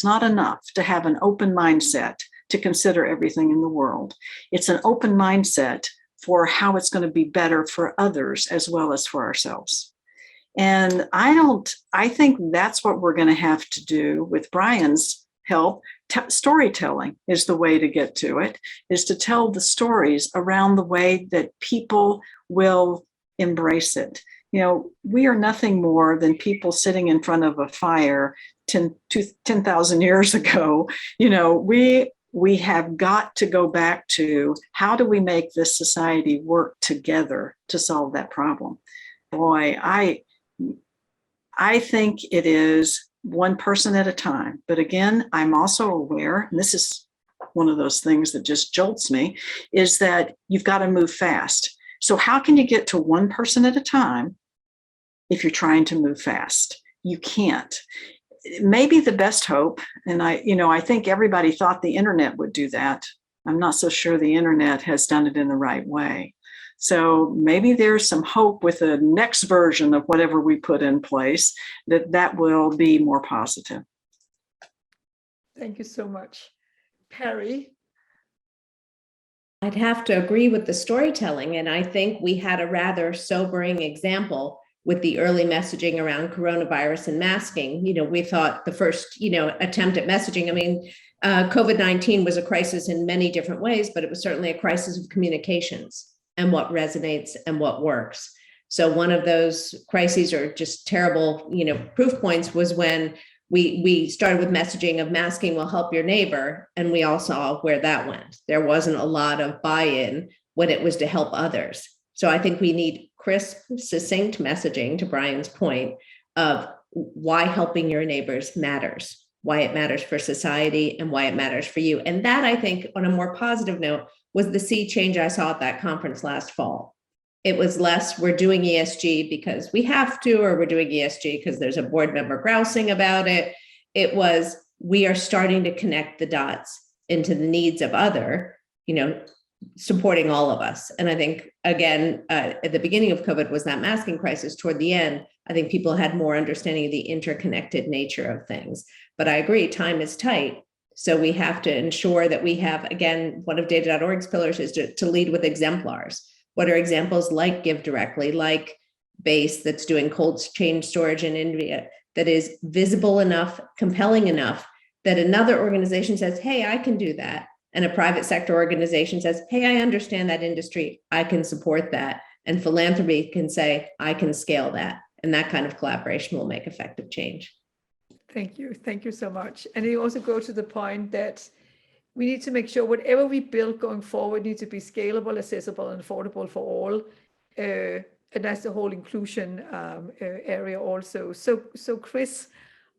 not enough to have an open mindset to consider everything in the world. It's an open mindset for how it's going to be better for others as well as for ourselves. And I think that's what we're going to have to do with Brian's help. Storytelling is the way to get to it, is to tell the stories around the way that people will embrace it. We are nothing more than people sitting in front of a fire 10,000 years ago. We have got to go back to, how do we make this society work together to solve that problem? Boy, I think it is one person at a time. But again, I'm also aware, and this is one of those things that just jolts me, is that you've got to move fast. So how can you get to one person at a time if you're trying to move fast? You can't. Maybe the best hope, and I think everybody thought the internet would do that. I'm not so sure the internet has done it in the right way. So maybe there's some hope with the next version of whatever we put in place that will be more positive. Thank you so much. Perry? I'd have to agree with the storytelling. And I think we had a rather sobering example with the early messaging around coronavirus and masking. We thought the first, attempt at messaging, COVID-19 was a crisis in many different ways, but it was certainly a crisis of communications and what resonates and what works. So one of those crises or just terrible, proof points was when we started with messaging of masking will help your neighbor. And we all saw where that went. There wasn't a lot of buy-in when it was to help others. So I think we need crisp, succinct messaging, to Brian's point, of why helping your neighbors matters, why it matters for society and why it matters for you. And that, I think, on a more positive note, was the sea change I saw at that conference last fall. It was less, we're doing ESG because we have to, or we're doing ESG because there's a board member grousing about it. It was, we are starting to connect the dots into the needs of other, supporting all of us. And I think, again, at the beginning of COVID was that masking crisis. Toward the end, I think people had more understanding of the interconnected nature of things. But I agree, time is tight. So we have to ensure that we have, again, one of data.org's pillars is to lead with exemplars. What are examples like Give Directly, like Base that's doing cold chain storage in India, that is visible enough, compelling enough that another organization says, hey, I can do that. And a private sector organization says, hey, I understand that industry, I can support that. And philanthropy can say, I can scale that. And that kind of collaboration will make effective change. Thank you. Thank you so much. And you also go to the point that we need to make sure whatever we build going forward needs to be scalable, accessible, and affordable for all. And that's the whole inclusion area also. So Chris,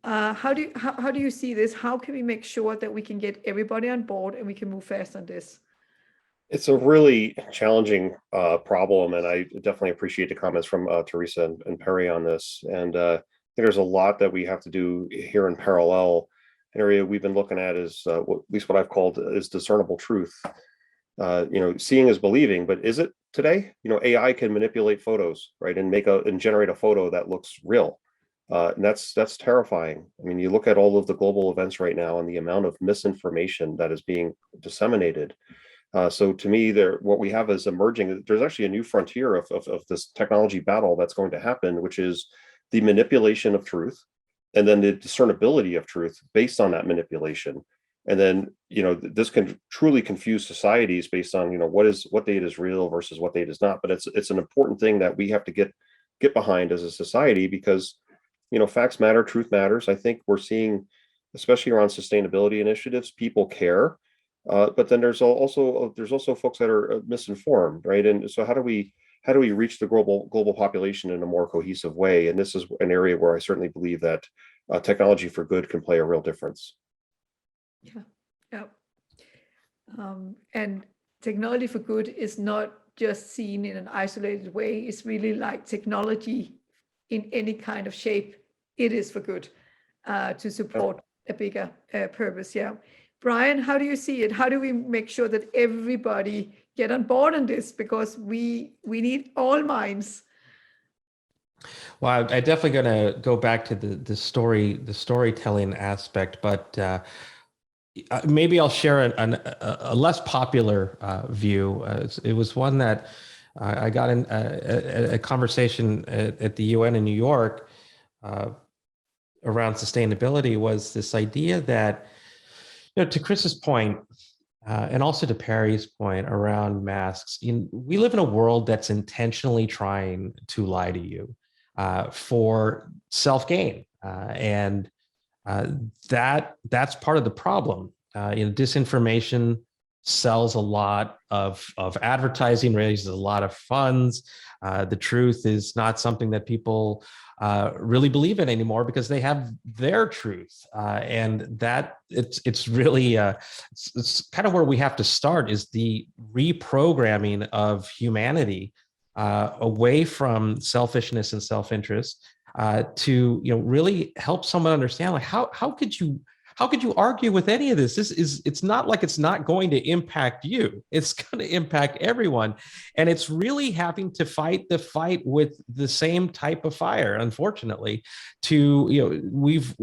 how do you see this? How can we make sure that we can get everybody on board and we can move fast on this? It's a really challenging problem, and I definitely appreciate the comments from Theresa and Perry on this. And I think there's a lot that we have to do here in parallel. An area we've been looking at is at least what I've called is discernible truth. Seeing is believing, but is it today? AI can manipulate photos, right, and generate a photo that looks real. And that's terrifying. I mean, you look at all of the global events right now and the amount of misinformation that is being disseminated. So to me, what we have is emerging. There's actually a new frontier of this technology battle that's going to happen, which is the manipulation of truth, and then the discernibility of truth based on that manipulation. And then, this can truly confuse societies based on, what data is real versus what data is not. But it's an important thing that we have to get behind as a society, because, facts matter, truth matters. I think we're seeing, especially around sustainability initiatives, people care. But then there's also folks that are misinformed, right? And so how do we reach the global population in a more cohesive way? And this is an area where I certainly believe that technology for good can play a real difference. Yeah. And technology for good is not just seen in an isolated way. It's really like technology in any kind of shape. It is for good to support a bigger purpose. Yeah. Brian, how do you see it? How do we make sure that everybody get on board on this? Because we need all minds. Well, I definitely going to go back to the storytelling aspect, but maybe I'll share a less popular view. It was one that I got in a conversation at the UN in New York around sustainability. Was this idea that, to Chris's point, and also to Perry's point around masks, we live in a world that's intentionally trying to lie to you for self-gain. And that's part of the problem. Disinformation sells a lot of advertising, raises a lot of funds, The truth is not something that people really believe in anymore because they have their truth, and that it's really it's kind of where we have to start, is the reprogramming of humanity away from selfishness and self-interest, to really help someone understand, like, how could you argue with any of this? It's not like it's not going to impact you. It's going to impact everyone. And it's really having to fight the fight with the same type of fire, unfortunately. We've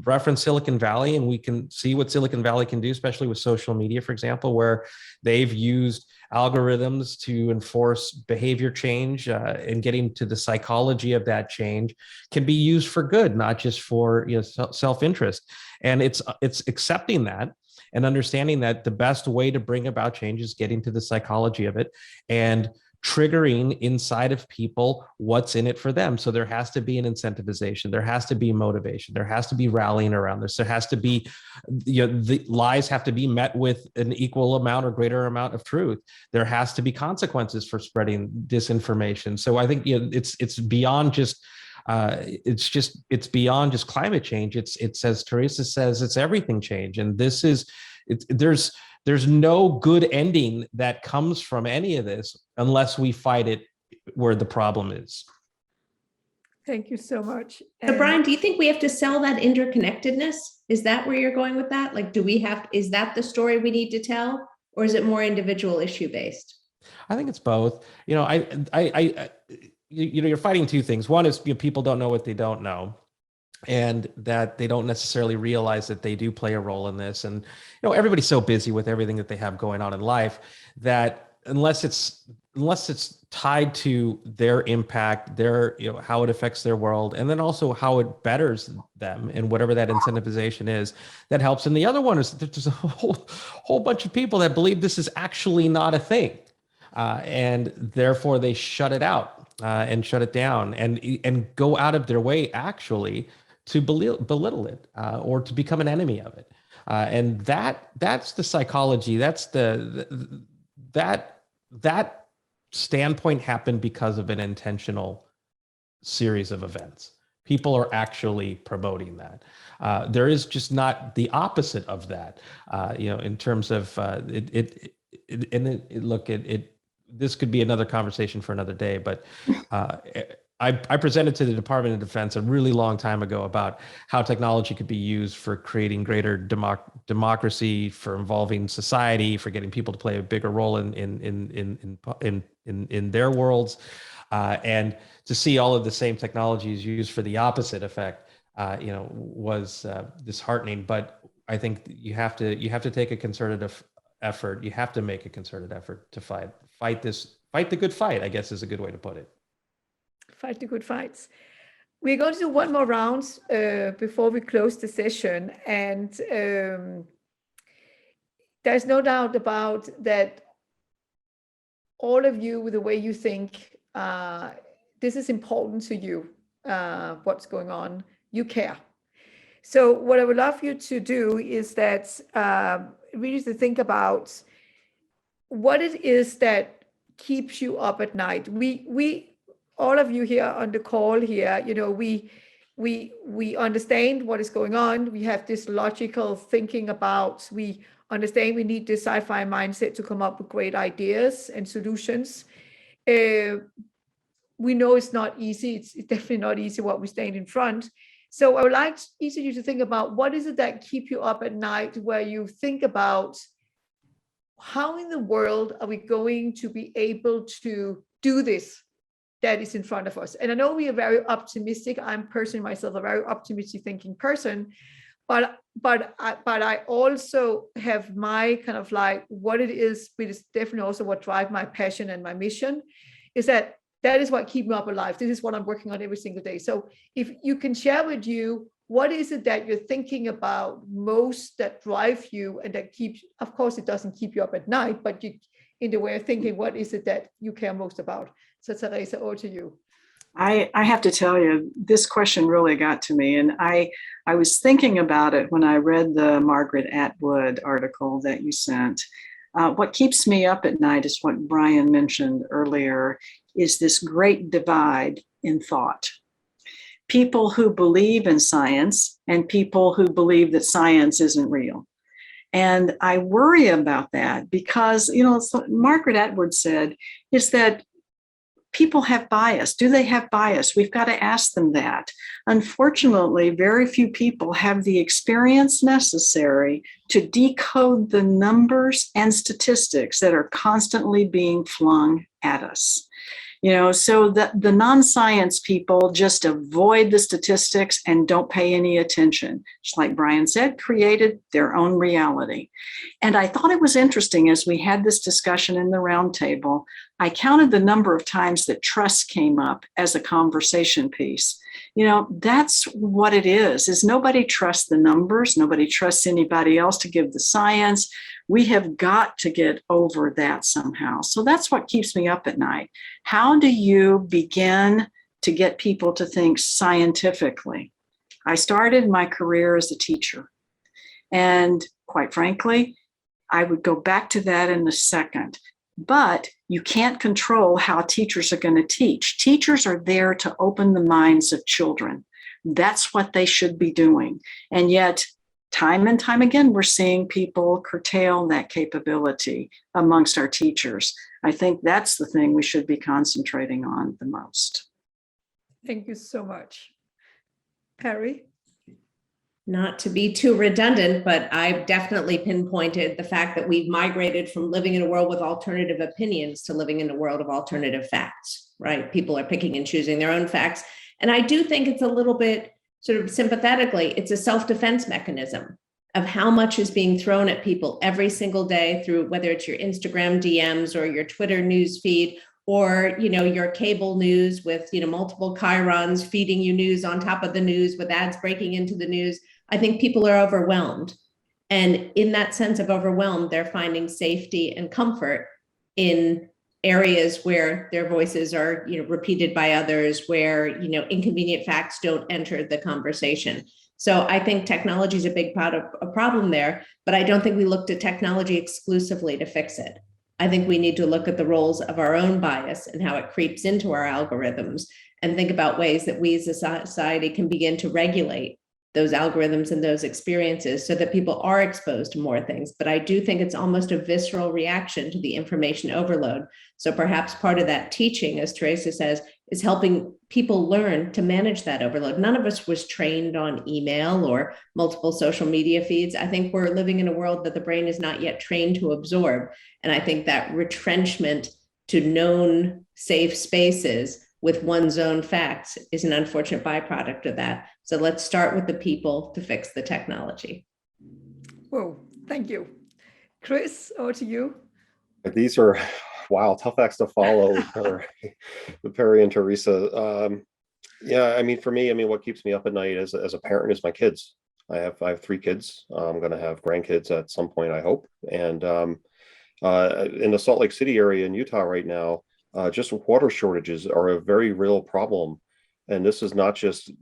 referenced Silicon Valley, and we can see what Silicon Valley can do, especially with social media, for example, where they've used algorithms to enforce behavior change, and getting to the psychology of that change can be used for good, not just for self-interest. And it's accepting that and understanding that the best way to bring about change is getting to the psychology of it and triggering inside of people what's in it for them. So there has to be an incentivization, there has to be motivation, there has to be rallying around this, there has to be, the lies have to be met with an equal amount or greater amount of truth. There has to be consequences for spreading disinformation. So I think it's beyond just it's beyond just climate change. It's as Theresa says, it's everything change. And this is, there's no good ending that comes from any of this unless we fight it where the problem is. Thank you so much. So Brian, do you think we have to sell that interconnectedness? Is that where you're going with that? Like, is that the story we need to tell, or is it more individual issue based? I think it's both. You're fighting two things. One is people don't know what they don't know, and that they don't necessarily realize that they do play a role in this. And everybody's so busy with everything that they have going on in life that unless it's tied to their impact, their how it affects their world, and then also how it betters them and whatever that incentivization is, that helps. And the other one is there's a whole bunch of people that believe this is actually not a thing, and therefore they shut it out. And shut it down and go out of their way actually to belittle it, or to become an enemy of it. And that's the psychology. That's that standpoint happened because of an intentional series of events. People are actually promoting that. There is just not the opposite of that, in terms of this could be another conversation for another day, but I presented to the Department of Defense a really long time ago about how technology could be used for creating greater democracy, for involving society, for getting people to play a bigger role in their worlds, and to see all of the same technologies used for the opposite effect, was disheartening. But I think you have to take a concerted effort. You have to make a concerted effort to fight the good fight, I guess is a good way to put it. Fight the good fights. We're going to do one more round before we close the session. And there's no doubt about that all of you, with the way you think, this is important to you, what's going on, you care. So what I would love you to do is that really to think about what it is that keeps you up at night. We all of you here on the call here, we understand what is going on. We have this logical thinking about, we understand we need this sci-fi mindset to come up with great ideas and solutions. We know it's not easy. It's definitely not easy what we stand in front. So I would like each of you to think about what is it that keep you up at night, where you think about how in the world are we going to be able to do this that is in front of us. And I know we are very optimistic. I'm personally myself a very optimistic thinking person, but I also have my kind of like what it is, but it's definitely also what drives my passion and my mission, is that is what keeps me up alive. This is what I'm working on every single day. So if you can share with you, what is it that you're thinking about most that drive you and that keeps, of course, it doesn't keep you up at night, but you, in the way of thinking, what is it that you care most about? So Theresa, over to you. I have to tell you, this question really got to me. And I was thinking about it when I read the Margaret Atwood article that you sent. What keeps me up at night is what Brian mentioned earlier. is this great divide in thought. People who believe in science and people who believe that science isn't real. And I worry about that because, Margaret Atwood said, is that people have bias. Do they have bias? We've got to ask them that. Unfortunately, very few people have the experience necessary to decode the numbers and statistics that are constantly being flung at us. So the non-science people just avoid the statistics and don't pay any attention. Just like Brian said, created their own reality. And I thought it was interesting as we had this discussion in the roundtable, I counted the number of times that trust came up as a conversation piece. That's what it is nobody trusts the numbers. Nobody trusts anybody else to give the science. We have got to get over that somehow. So that's what keeps me up at night. How do you begin to get people to think scientifically? I started my career as a teacher. And quite frankly, I would go back to that in a second. But you can't control how teachers are going to teach. Teachers are there to open the minds of children. That's what they should be doing. And yet, time and time again, we're seeing people curtail that capability amongst our teachers. I think that's the thing we should be concentrating on the most. Thank you so much. Perry? Not to be too redundant, but I've definitely pinpointed the fact that we've migrated from living in a world with alternative opinions to living in a world of alternative facts, right? People are picking and choosing their own facts. And I do think it's a little bit sort of sympathetically, it's a self-defense mechanism of how much is being thrown at people every single day through whether it's your Instagram DMs or your Twitter news feed or, your cable news with, multiple chyrons feeding you news on top of the news with ads breaking into the news. I think people are overwhelmed. And in that sense of overwhelmed, they're finding safety and comfort in areas where their voices are, repeated by others, where, inconvenient facts don't enter the conversation. So I think technology is a big problem there, but I don't think we looked at technology exclusively to fix it. I think we need to look at the roles of our own bias and how it creeps into our algorithms and think about ways that we as a society can begin to regulate those algorithms and those experiences so that people are exposed to more things. But I do think it's almost a visceral reaction to the information overload. So perhaps part of that teaching, as Theresa says, is helping people learn to manage that overload. None of us was trained on email or multiple social media feeds. I think we're living in a world that the brain is not yet trained to absorb. And I think that retrenchment to known safe spaces with one's own facts is an unfortunate byproduct of that. So let's start with the people to fix the technology. Whoa, thank you. Chris, over to you. These are, wow, tough acts to follow for Perry and Theresa. For me, what keeps me up at night as a parent is my kids. I have 3 kids. I'm going to have grandkids at some point, I hope. And in the Salt Lake City area in Utah right now, just water shortages are a very real problem. And this is not just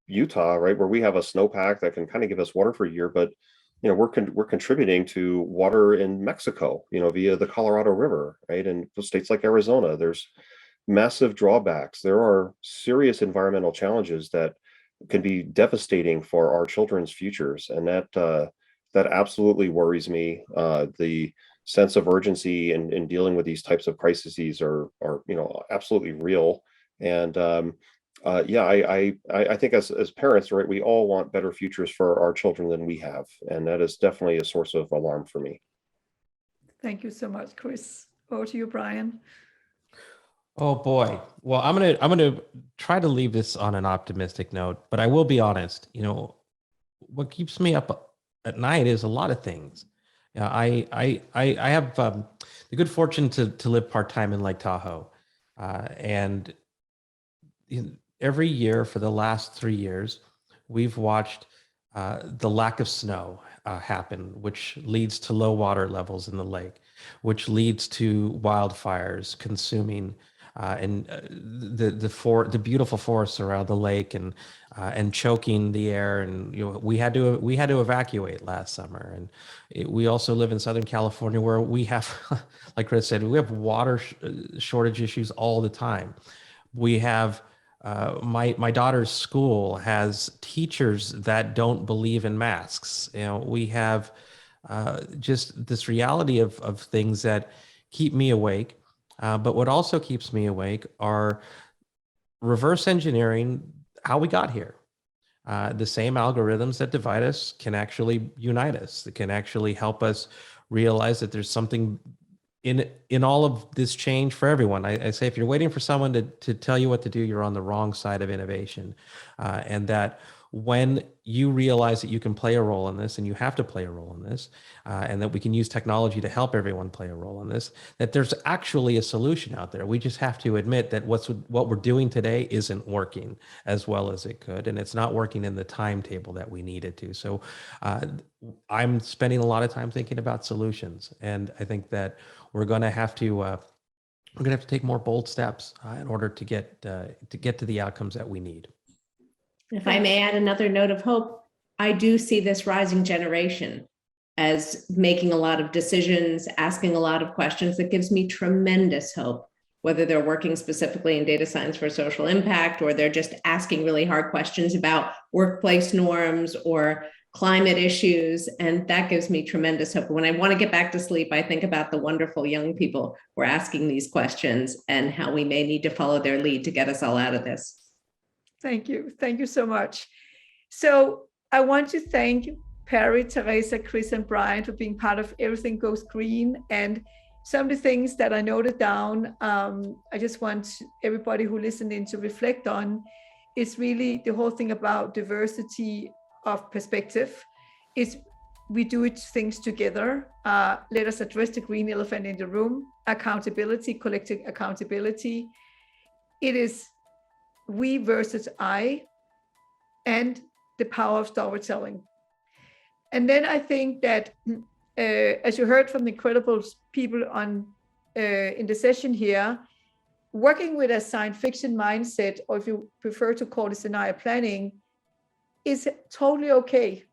Utah, right, where we have a snowpack that can kind of give us water for a year, but we're contributing to water in Mexico, via the Colorado River, right? And states like Arizona, there's massive drawbacks. There are serious environmental challenges that can be devastating for our children's futures, and that absolutely worries me. The sense of urgency in dealing with these types of crises are absolutely real. And I think as parents, right, we all want better futures for our children than we have, and that is definitely a source of alarm for me. Thank you so much, Chris. Over to you, Brian. Oh boy. Well, I'm gonna try to leave this on an optimistic note, but I will be honest. What keeps me up at night is a lot of things. I have the good fortune to live part-time in Lake Tahoe, and every year for the last 3 years, we've watched the lack of snow happen, which leads to low water levels in the lake, which leads to wildfires consuming the beautiful forests around the lake and choking the air. And we had to evacuate last summer. And we also live in Southern California, where we have, like Chris said, we have water shortage issues all the time. We have my daughter's school has teachers that don't believe in masks. We have just this reality of things that keep me awake. But what also keeps me awake are reverse engineering how we got here. The same algorithms that divide us can actually unite us. It can actually help us realize that there's something in all of this change for everyone. I say, if you're waiting for someone to tell you what to do, you're on the wrong side of innovation. And that when you realize that you can play a role in this, and you have to play a role in this, and that we can use technology to help everyone play a role in this, that there's actually a solution out there. We just have to admit that what we're doing today isn't working as well as it could, and it's not working in the timetable that we need it to. So I'm spending a lot of time thinking about solutions, and I think that we're going to have to take more bold steps in order to get to the outcomes that we need. If I may add another note of hope, I do see this rising generation as making a lot of decisions, asking a lot of questions. That gives me tremendous hope, whether they're working specifically in data science for social impact, or they're just asking really hard questions about workplace norms or climate issues. And that gives me tremendous hope. When I want to get back to sleep, I think about the wonderful young people who are asking these questions and how we may need to follow their lead to get us all out of this. Thank you. Thank you so much. So I want to thank Perry, Theresa, Chris, and Brian for being part of Everything Goes Green. And some of the things that I noted down, I just want everybody who listened in to reflect on, is really the whole thing about diversity of perspective. Is we do things together. Let us address the green elephant in the room. Accountability, collective accountability. It is we versus I, and the power of storytelling. And then I think that, as you heard from the incredible people on in the session here, working with a science fiction mindset, or if you prefer to call it scenario planning, is totally okay.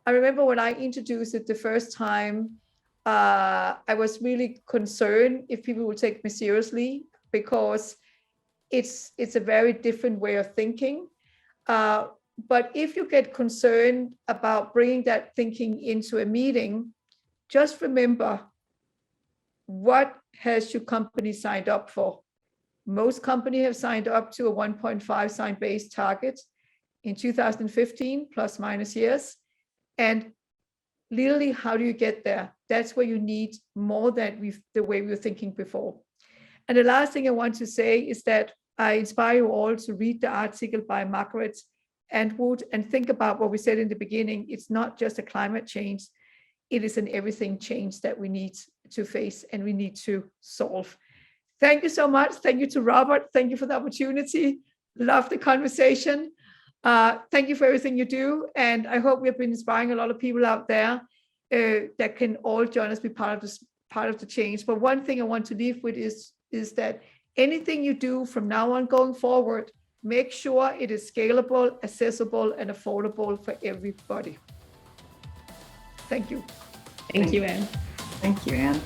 I remember when I introduced it the first time, I was really concerned if people would take me seriously, because it's a very different way of thinking. But if you get concerned about bringing that thinking into a meeting, just remember, what has your company signed up for? Most companies have signed up to a 1.5 science-based target in 2015, plus minus years. And literally, how do you get there? That's where you need more than the way we were thinking before. And the last thing I want to say is that I inspire you all to read the article by Margaret Atwood and think about what we said in the beginning. It's not just a climate change, it is an everything change that we need to face and we need to solve. Thank you so much. Thank you to Robert. Thank you for the opportunity. Love the conversation. Thank you for everything you do. And I hope we have been inspiring a lot of people out there that can all join us, be part of the change. But one thing I want to leave with is that anything you do from now on going forward, make sure it is scalable, accessible, and affordable for everybody. Thank you. Thank you, Anne. Thank you, Anne.